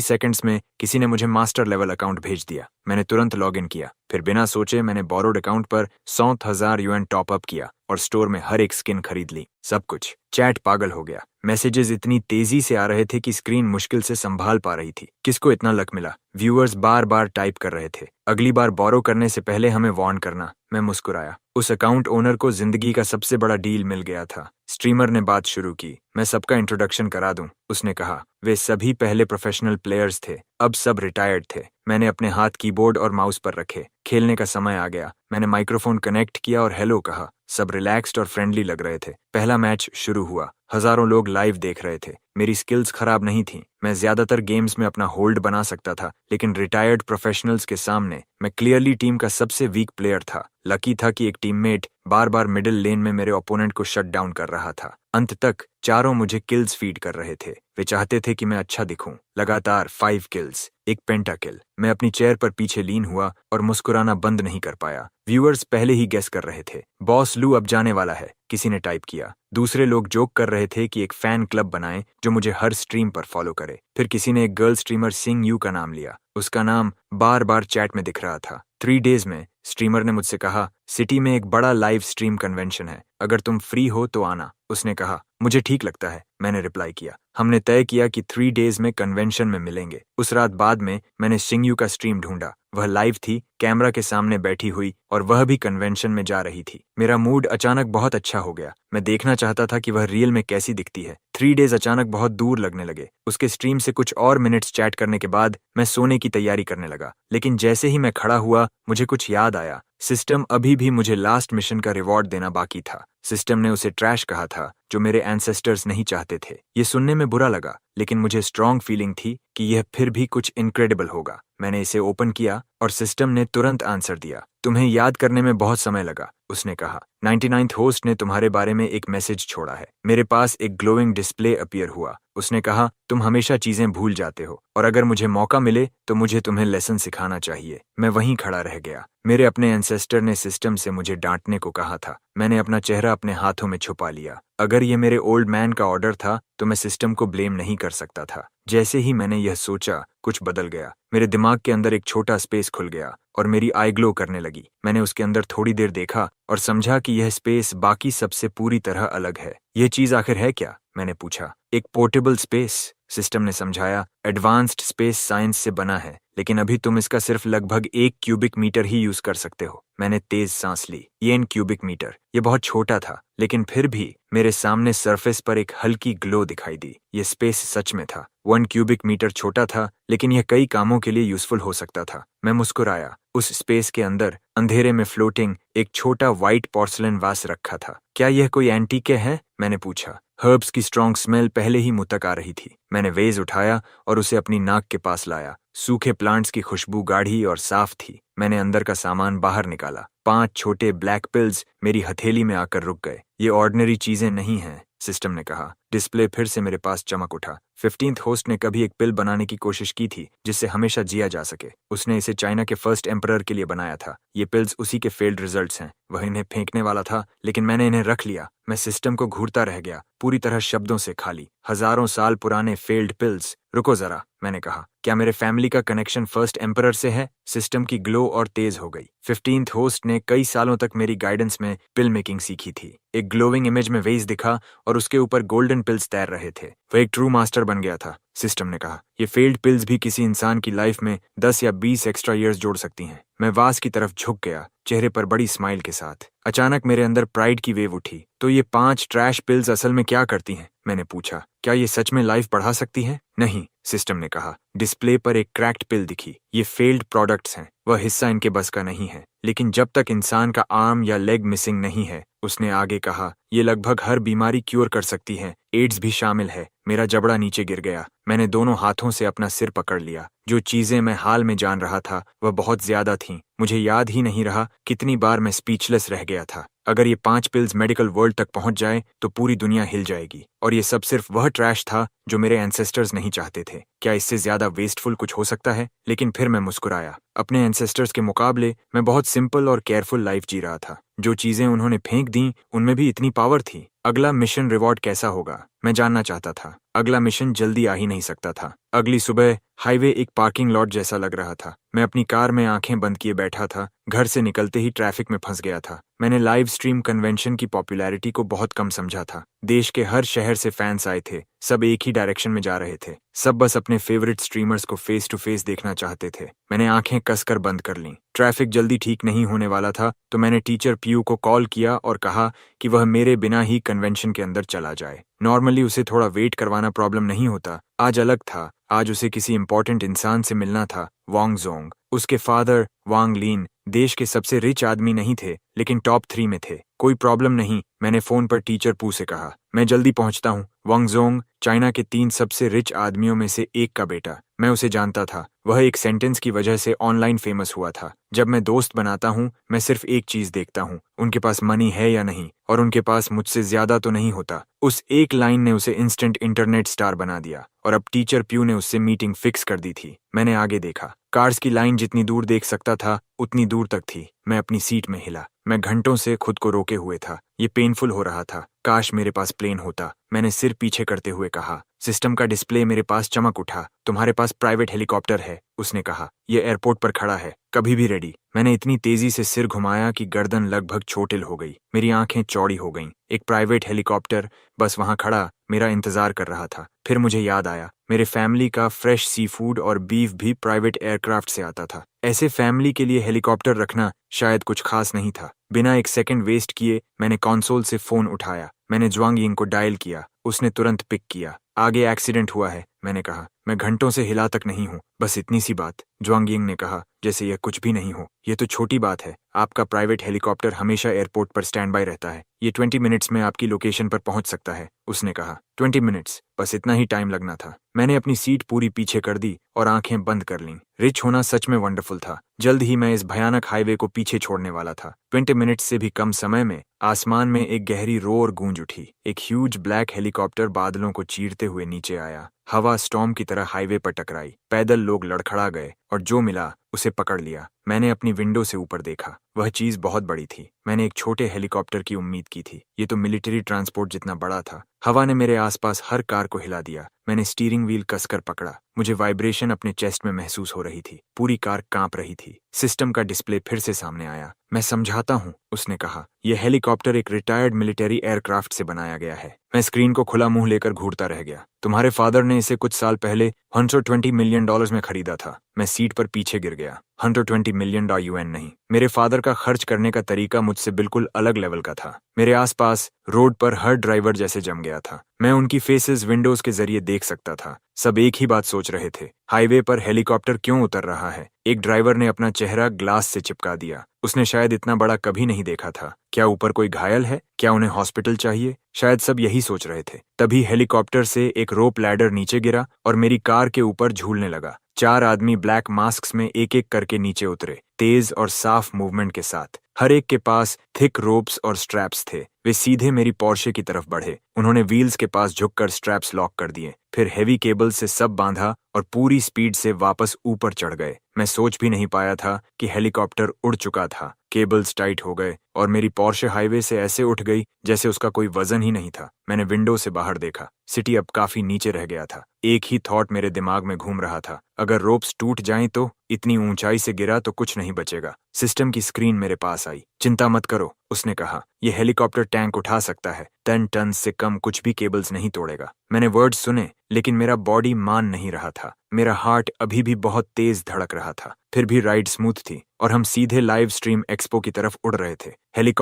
सेकंड्स में किसी ने मुझे मास्टर लेवल अकाउंट भेज दिया। मैंने तुरंत लॉग इन किया। फिर बिना सोचे मैंने बोरोड अकाउंट पर 100,000 यूएन टॉप अप किया और स्टोर में हर एक स्किन खरीद ली। सब कुछ। चैट पागल हो गया। मैसेजेस इतनी तेजी से आ रहे थे कि स्क्रीन मुश्किल से संभाल पा रही थी। किसको इतना लक मिला? व्यूअर्स बार बार टाइप कर रहे थे, अगली बार बोरो करने से पहले हमें वार्न करना। मैं मुस्कुराया। उस अकाउंट ओनर को जिंदगी का सबसे बड़ा डील मिल गया था। स्ट्रीमर ने बात शुरू की। मैं सबका इंट्रोडक्शन करा दूं, उसने कहा। वे सभी पहले प्रोफेशनल प्लेयर्स थे, अब सब रिटायर्ड थे। मैंने अपने हाथ कीबोर्ड और माउस पर रखे। खेलने का समय आ गया। मैंने माइक्रोफोन कनेक्ट किया और हेलो कहा। सब रिलैक्स्ड और फ्रेंडली लग रहे थे। पहला मैच शुरू हुआ। हजारों लोग लाइव देख रहे थे। मेरी स्किल्स खराब नहीं थी। मैं ज्यादातर गेम्स में अपना होल्ड बना सकता था, लेकिन रिटायर्ड प्रोफेशनल्स के सामने मैं क्लियरली टीम का सबसे वीक प्लेयर था। लकी था कि एक टीममेट बार बार मिडिल लेन में मेरे ओपोनेंट को शट डाउन कर रहा था। अंत तक चारों मुझे किल्स फीड कर रहे थे। वे चाहते थे कि मैं अच्छा दिखूं। लगातार 5 किल्स, एक पेंटा किल। मैं अपनी चेयर पर पीछे लीन हुआ और मुस्कुराना बंद नहीं कर पाया। व्यूअर्स पहले ही गेस कर रहे थे। बॉस लू अब जाने वाला है, किसी ने टाइप किया। दूसरे लोग जोक कर रहे थे कि एक फैन क्लब बनाएं जो मुझे हर स्ट्रीम पर फॉलो करे। फिर किसी ने एक गर्ल स्ट्रीमर सिंग यू का नाम लिया। उसका नाम बार बार चैट में दिख रहा था। 3 डेज में स्ट्रीमर ने मुझसे कहा, सिटी में एक बड़ा लाइव स्ट्रीम कन्वेंशन है, अगर तुम फ्री हो तो आना। उसने कहा, मुझे ठीक लगता है, मैंने रिप्लाई किया। हमने तय किया कि 3 डेज में कन्वेंशन में मिलेंगे। उस रात बाद में मैंने सिंगयू का स्ट्रीम ढूंढा। वह लाइव थी, कैमरा के सामने बैठी हुई, और वह भी कन्वेंशन में जा रही थी। मेरा मूड अचानक बहुत अच्छा हो गया। मैं देखना चाहता था कि वह रियल में कैसी दिखती है। 3 डेज अचानक बहुत दूर लगने लगे। उसके स्ट्रीम से कुछ और मिनट्स चैट करने के बाद मैं सोने की तैयारी करने लगा। लेकिन जैसे ही मैं खड़ा हुआ, मुझे कुछ याद आया। सिस्टम अभी भी मुझे लास्ट मिशन का रिवॉर्ड देना बाकी था। सिस्टम ने उसे ट्रैश कहा था, जो मेरे एंसेस्टर्स नहीं चाहते थे। ये सुनने में बुरा लगा, लेकिन मुझे स्ट्रॉन्ग फीलिंग थी कि यह फिर भी कुछ इनक्रेडिबल होगा। मैंने इसे ओपन किया और सिस्टम ने तुरंत आंसर दिया। तुम्हें याद करने में बहुत समय लगा, उसने कहा। 99th होस्ट ने तुम्हारे बारे में एक मैसेज छोड़ा है। मेरे पास एक ग्लोइंग डिस्प्ले अपीयर हुआ। उसने कहा, तुम हमेशा चीजें भूल जाते हो, और अगर मुझे मौका मिले तो मुझे तुम्हें लेसन सिखाना चाहिए। मैं वहीं खड़ा रह गया। मेरे अपने एंसेस्टर ने सिस्टम से मुझे डांटने को कहा था। मैंने अपना चेहरा अपने हाथों में छुपा लिया। अगर ये मेरे ओल्ड मैन का ऑर्डर था तो मैं सिस्टम को ब्लेम नहीं कर सकता था। जैसे ही मैंने यह सोचा, कुछ बदल गया। मेरे दिमाग के अंदर एक छोटा स्पेस खुल गया और मेरी आई ग्लो करने लगी। मैंने उसके अंदर थोड़ी देर देखा और समझा कि यह स्पेस बाकी सबसे पूरी तरह अलग है। यह चीज आखिर है क्या? मैंने पूछा। एक पोर्टेबल स्पेस, सिस्टम ने समझाया, एडवांस्ड स्पेस साइंस से बना है, लेकिन अभी तुम इसका सिर्फ लगभग 1 क्यूबिक मीटर ही यूज कर सकते हो। मैंने तेज सांस ली। ये 1 क्यूबिक मीटर, ये बहुत छोटा था, लेकिन फिर भी मेरे सामने सरफेस पर एक हल्की ग्लो दिखाई दी। ये स्पेस सच में था। 1 क्यूबिक मीटर छोटा था, लेकिन यह कई कामों के लिए यूजफुल हो सकता था। मैं मुस्कुराया। उस स्पेस के अंदर अंधेरे में फ्लोटिंग एक छोटा व्हाइट पोर्सलेन वास रखा था। क्या यह कोई एंटीक है? मैंने पूछा। हर्ब्स की स्ट्रॉन्ग स्मेल पहले ही मुंह तक आ रही थी। मैंने वेज उठाया और उसे अपनी नाक के पास लाया। सूखे प्लांट्स की खुशबू गाढ़ी और साफ थी। मैंने अंदर का सामान बाहर निकाला। 5 छोटे ब्लैक पिल्स मेरी हथेली में आकर रुक गए। ये ऑर्डिनरी चीजें नहीं हैं, सिस्टम ने कहा। डिस्प्ले फिर से मेरे पास चमक उठा। 15th होस्ट ने कभी एक पिल बनाने की कोशिश की थी जिससे हमेशा जिया जा सके। उसने इसे चाइना के फर्स्ट एम्परर के लिए बनाया था। ये पिल्स उसी के फेल्ड रिजल्ट्स हैं। वह इन्हें फेंकने वाला था, लेकिन मैंने इन्हें रख लिया। मैं सिस्टम को घूरता रह गया, पूरी तरह शब्दों से खाली। हजारों साल पुराने फेल्ड पिल्स। रुको जरा, मैंने कहा। क्या मेरे फैमिली का कनेक्शन फर्स्ट एम्परर से है? सिस्टम की ग्लो और तेज हो गई। 15th होस्ट ने कई सालों तक मेरी गाइडेंस में पिल मेकिंग सीखी थी। एक ग्लोविंग इमेज में वेज दिखा और उसके ऊपर गोल्डन पिल्स तैर रहे थे। वह एक ट्रू मास्टर बन गया था, सिस्टम ने कहा। ये फेल्ड पिल्स भी किसी इंसान की लाइफ में 10 या 20 एक्स्ट्रा ईयर्स जोड़ सकती हैं। मैं वास की तरफ झुक गया, चेहरे पर बड़ी स्माइल के साथ। अचानक मेरे अंदर प्राइड की वेव उठी। तो ये 5 ट्रैश पिल्स असल में क्या करती हैं? मैंने पूछा। क्या ये सच में लाइफ बढ़ा सकती हैं? नहीं, सिस्टम ने कहा। डिस्प्ले पर एक क्रैक्ड पिल दिखी। ये फेल्ड प्रोडक्ट्स हैं, वह हिस्सा इनके बस का नहीं है। लेकिन जब तक इंसान का आर्म या लेग मिसिंग नहीं है, उसने आगे कहा, ये लगभग हर बीमारी क्योर कर सकती है, एड्स भी शामिल है। मेरा जबड़ा नीचे गिर गया। मैंने दोनों हाथों से अपना सिर पकड़ लिया। जो चीजें मैं हाल में जान रहा था वह बहुत ज्यादा थीं। मुझे याद ही नहीं रहा कितनी बार मैं स्पीचलेस रह गया था। अगर ये 5 पिल्स मेडिकल वर्ल्ड तक पहुंच जाए तो पूरी दुनिया हिल जाएगी। और ये सब सिर्फ वह ट्रैश था जो मेरे एंसेस्टर्स नहीं चाहते थे। क्या इससे ज्यादा वेस्टफुल कुछ हो सकता है? लेकिन फिर मैं मुस्कुराया। अपने एंसेस्टर्स के मुकाबले मैं बहुत सिंपल और केयरफुल लाइफ जी रहा था। जो चीजें उन्होंने फेंक दी उनमें भी इतनी पावर थी। अगला मिशन रिवॉर्ड कैसा होगा, मैं जानना चाहता था। अगला मिशन जल्दी आ ही नहीं सकता था। अगली सुबह हाईवे एक पार्किंग लॉट जैसा लग रहा था। मैं अपनी कार में आंखें बंद किए बैठा था। घर से निकलते ही ट्रैफिक में फंस गया था। मैंने लाइव स्ट्रीम कन्वेंशन की पॉपुलैरिटी को बहुत कम समझा था। देश के हर शहर से फैंस आए थे। सब एक ही डायरेक्शन में जा रहे थे। सब बस अपने फेवरेट स्ट्रीमर्स को फेस टू फेस देखना चाहते थे। मैंने आंखें कसकर बंद कर लीं। ट्रैफिक जल्दी ठीक नहीं होने वाला था, तो मैंने टीचर पीयू को कॉल किया और कहा कि वह मेरे बिना ही कन्वेंशन के अंदर चला जाए। नॉर्मली उसे थोड़ा वेट करवाना प्रॉब्लम नहीं होता। आज अलग था। आज उसे किसी इंपॉर्टेंट इंसान से मिलना था, वांग जोंग। उसके फादर वांग लीन देश के सबसे रिच आदमी नहीं थे, लेकिन टॉप 3 में थे। कोई प्रॉब्लम नहीं, मैंने फोन पर टीचर पू से कहा। मैं जल्दी पहुंचता हूँ। वांग जोंग चाइना के 3 सबसे रिच आदमियों में से एक का बेटा। मैं उसे जानता था। वह एक सेंटेंस की वजह से ऑनलाइन फेमस हुआ था। जब मैं दोस्त बनाता हूँ, मैं सिर्फ एक चीज देखता हूँ, उनके पास मनी है या नहीं, और उनके पास मुझसे ज्यादा तो नहीं होता। उस एक लाइन ने उसे इंस्टेंट इंटरनेट स्टार बना दिया, और अब टीचर प्यू ने उससे मीटिंग फिक्स कर दी थी। मैंने आगे देखा। कार्स की लाइन जितनी दूर देख सकता था उतनी दूर तक थी। मैं अपनी सीट में हिला। मैं घंटों से खुद को रोके हुए था। ये पेनफुल हो रहा था। काश मेरे पास प्लेन होता, मैंने सिर पीछे करते हुए कहा। सिस्टम का डिस्प्ले मेरे पास चमक उठा। तुम्हारे पास प्राइवेट हेलीकॉप्टर है, उसने कहा। यह एयरपोर्ट पर खड़ा है, कभी भी रेडी। मैंने इतनी तेजी से सिर घुमाया कि गर्दन लगभग चोटिल हो गई। मेरी आंखें चौड़ी हो गईं। एक प्राइवेट हेलीकॉप्टर बस वहां खड़ा मेरा इंतजार कर रहा था। फिर मुझे याद आया, मेरे फैमिली का फ्रेश सी फूड और बीफ भी प्राइवेट एयरक्राफ्ट से आता था। ऐसे फैमिली के लिए हेलीकॉप्टर रखना शायद कुछ खास नहीं था। बिना एक सेकंड वेस्ट किए मैंने कंसोल से फोन उठाया। मैंने ज्वांग यिंग को डायल किया। उसने तुरंत पिक किया। आगे एक्सीडेंट हुआ है, मैंने कहा। मैं घंटों से हिला तक नहीं हूँ, बस इतनी सी बात, ज्वांग यिंग ने कहा, जैसे यह कुछ भी नहीं हो। यह तो छोटी बात है। आपका प्राइवेट हेलीकॉप्टर हमेशा एयरपोर्ट पर स्टैंड बाय रहता है। ये 20 मिनट्स में आपकी लोकेशन पर पहुंच सकता है, उसने कहा। 20 मिनट्स, बस इतना ही टाइम लगना था। मैंने अपनी सीट पूरी पीछे कर दी और आंखें बंद कर लीं। रिच होना सच में वंडरफुल था। जल्द ही मैं इस भयानक हाईवे को पीछे छोड़ने वाला था। 20 मिनट्स से भी कम समय में आसमान में एक गहरी रोर गूंज उठी। एक ह्यूज ब्लैक हेलीकॉप्टर बादलों को चीरते हुए नीचे आया। हवा स्टॉर्म की तरह हाईवे पर टकराई। पैदल लोग लड़खड़ा गए और जो मिला उसे पकड़ लिया। मैंने अपनी विंडो से ऊपर देखा। वह चीज बहुत बड़ी थी। मैंने एक छोटे हेलीकॉप्टर की उम्मीद की थी। ये तो मिलिट्री ट्रांसपोर्ट जितना बड़ा था। हवा ने मेरे आसपास हर कार को हिला दिया। मैंने स्टीयरिंग व्हील कसकर पकड़ा। मुझे वाइब्रेशन अपने चेस्ट में महसूस हो रही थी। पूरी कार कांप रही थी। सिस्टम का डिस्प्ले फिर से सामने आया। मैं समझाता हूँ, उसने कहा। यह हेलीकॉप्टर एक रिटायर्ड मिलिट्री एयरक्राफ्ट से बनाया गया है। मैं स्क्रीन को खुला मुंह लेकर घूरता रह गया। तुम्हारे फादर ने इसे कुछ साल पहले $120 मिलियन में खरीदा था। मैं सीट पर पीछे गिर गया। $120 मिलियन यूएन नहीं। मेरे फादर का खर्च करने का तरीका मुझसे बिल्कुल अलग लेवल का था। मेरे आसपास रोड पर हर ड्राइवर जैसे जम गया था। मैं उनकी फेसेस विंडोज के जरिए देख सकता था। सब एक ही बात सोच रहे थे, हाईवे पर हेलीकॉप्टर क्यों उतर रहा है। एक ड्राइवर ने अपना चेहरा ग्लास से चिपका दिया। उसने शायद इतना बड़ा कभी नहीं देखा था। क्या ऊपर कोई घायल है? क्या उन्हें हॉस्पिटल चाहिए? शायद सब यही सोच रहे थे। तभी हेलीकॉप्टर से एक रोप लैडर नीचे गिरा और मेरी कार के ऊपर झूलने लगा। 4 आदमी ब्लैक मास्क्स में एक एक करके नीचे उतरे, तेज और साफ मूवमेंट के साथ। हर एक के पास थिक रोप्स और स्ट्रैप्स थे। वे सीधे मेरी पोर्शे की तरफ बढ़े। उन्होंने व्हील्स के पास झुककर स्ट्रैप्स लॉक कर दिए, फिर हेवी केबल से सब बांधा और पूरी स्पीड से वापस ऊपर चढ़ गए। मैं सोच भी नहीं पाया था कि हेलीकॉप्टर उड़ चुका था। केबल्स टाइट हो गए और मेरी पोर्शे हाईवे से ऐसे उठ गई जैसे उसका कोई वजन ही नहीं था। मैंने विंडो से बाहर देखा। सिटी अब काफी नीचे रह गया था। एक ही थॉट मेरे दिमाग में घूम रहा था, अगर रोप्स टूट जाएं तो? इतनी ऊंचाई से गिरा तो कुछ नहीं बचेगा। सिस्टम की स्क्रीन मेरे पास आई। चिंता मत करो, उसने कहा। यह हेलीकॉप्टर टैंक उठा सकता है। 10 टन से कम कुछ भी केबल्स नहीं तोड़ेगा। मैंने वर्ड्स सुने, लेकिन मेरा बॉडी मान नहीं रहा था। मेरा हार्ट अभी भी बहुत तेज धड़क रहा था। फिर भी राइड स्मूथ थी और हम सीधे लाइव स्ट्रीम एक्सपो की तरफ उड़ रहे थे। हेलीकॉप्टर